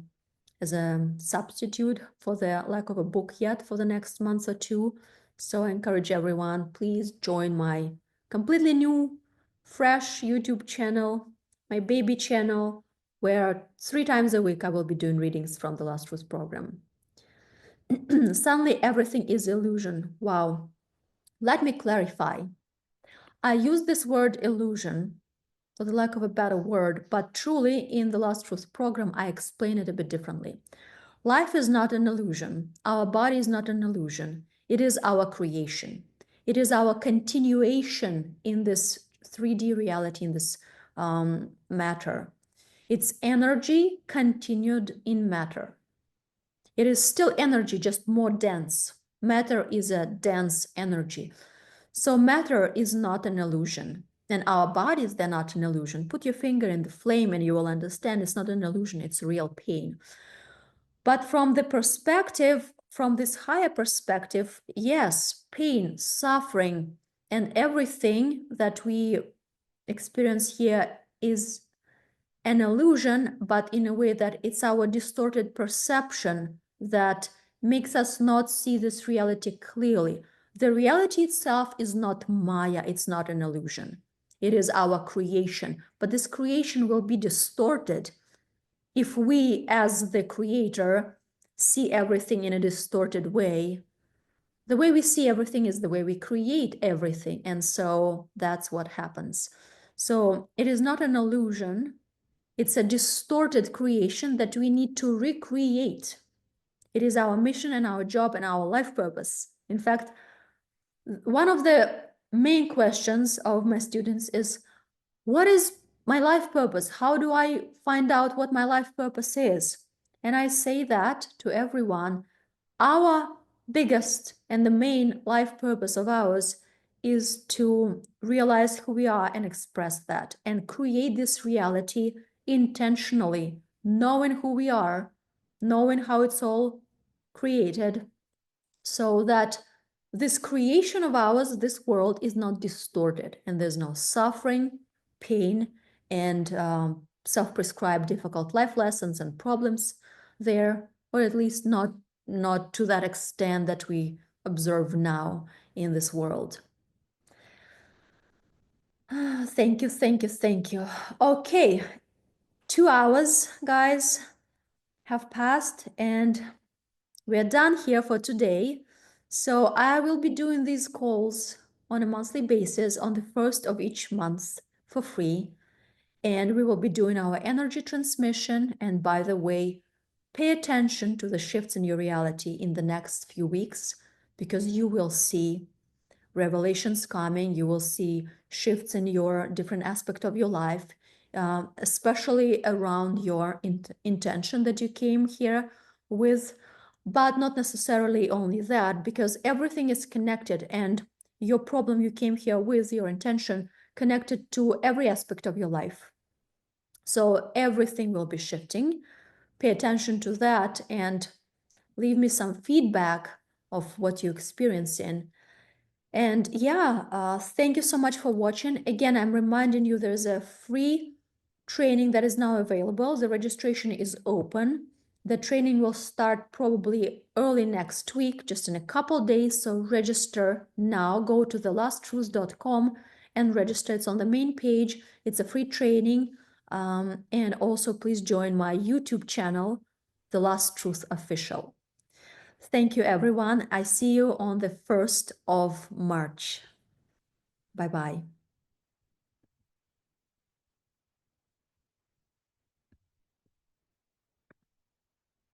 substitute for the lack of a book yet for the next month or two. So I encourage everyone, please join my completely new, fresh YouTube channel, my baby channel, where 3 times a week I will be doing readings from the Last Truth program. Suddenly everything is illusion. Wow. Let me clarify. I use this word illusion for the lack of a better word, but truly in the Last Truth program, I explain it a bit differently. Life is not an illusion. Our body is not an illusion. It is our creation. It is our continuation in this 3D reality, in this matter. It's energy continued in matter. It is still energy, just more dense. Matter is a dense energy. So matter is not an illusion. And our bodies, they're not an illusion. Put your finger in the flame and you will understand it's not an illusion, it's real pain. But from the perspective, from this higher perspective, yes, pain, suffering, and everything that we experience here is an illusion, but in a way that it's our distorted perception that makes us not see this reality clearly. The reality itself is not Maya, it's not an illusion. It is our creation, but this creation will be distorted if we, as the creator, see everything in a distorted way. The way we see everything is the way we create everything, and so that's what happens. So it is not an illusion, it's a distorted creation that we need to recreate. It is our mission and our job and our life purpose. In fact, one of the main questions of my students is, what is my life purpose? How do I find out what my life purpose is? And I say that to everyone, our biggest and the main life purpose of ours is to realize who we are and express that and create this reality intentionally, knowing who we are, knowing how it's all created, so that this creation of ours, this world, is not distorted and there's no suffering, pain, and self-prescribed difficult life lessons and problems there, or at least not to that extent that we observe now in this world. Thank you, thank you, thank you. Okay, 2 hours, guys, have passed and we're done here for today. So I will be doing these calls on a monthly basis on the first of each month for free. And we will be doing our energy transmission. And by the way, pay attention to the shifts in your reality in the next few weeks, because you will see revelations coming. You will see shifts in your different aspect of your life, especially around your intention that you came here with, but not necessarily only that, because everything is connected, and your problem you came here with, your intention, connected to every aspect of your life. So everything will be shifting. Pay attention to that and leave me some feedback of what you're experiencing. And yeah, thank you so much for watching. Again, I'm reminding you there's a free training that is now available. The registration is open. The training will start probably early next week, just in a couple days. So register now. Go to thelasttruth.com and register. It's on the main page. It's a free training. And also please join my YouTube channel, The Last Truth Official. Thank you, everyone. I see you on the 1st of March. Bye-bye.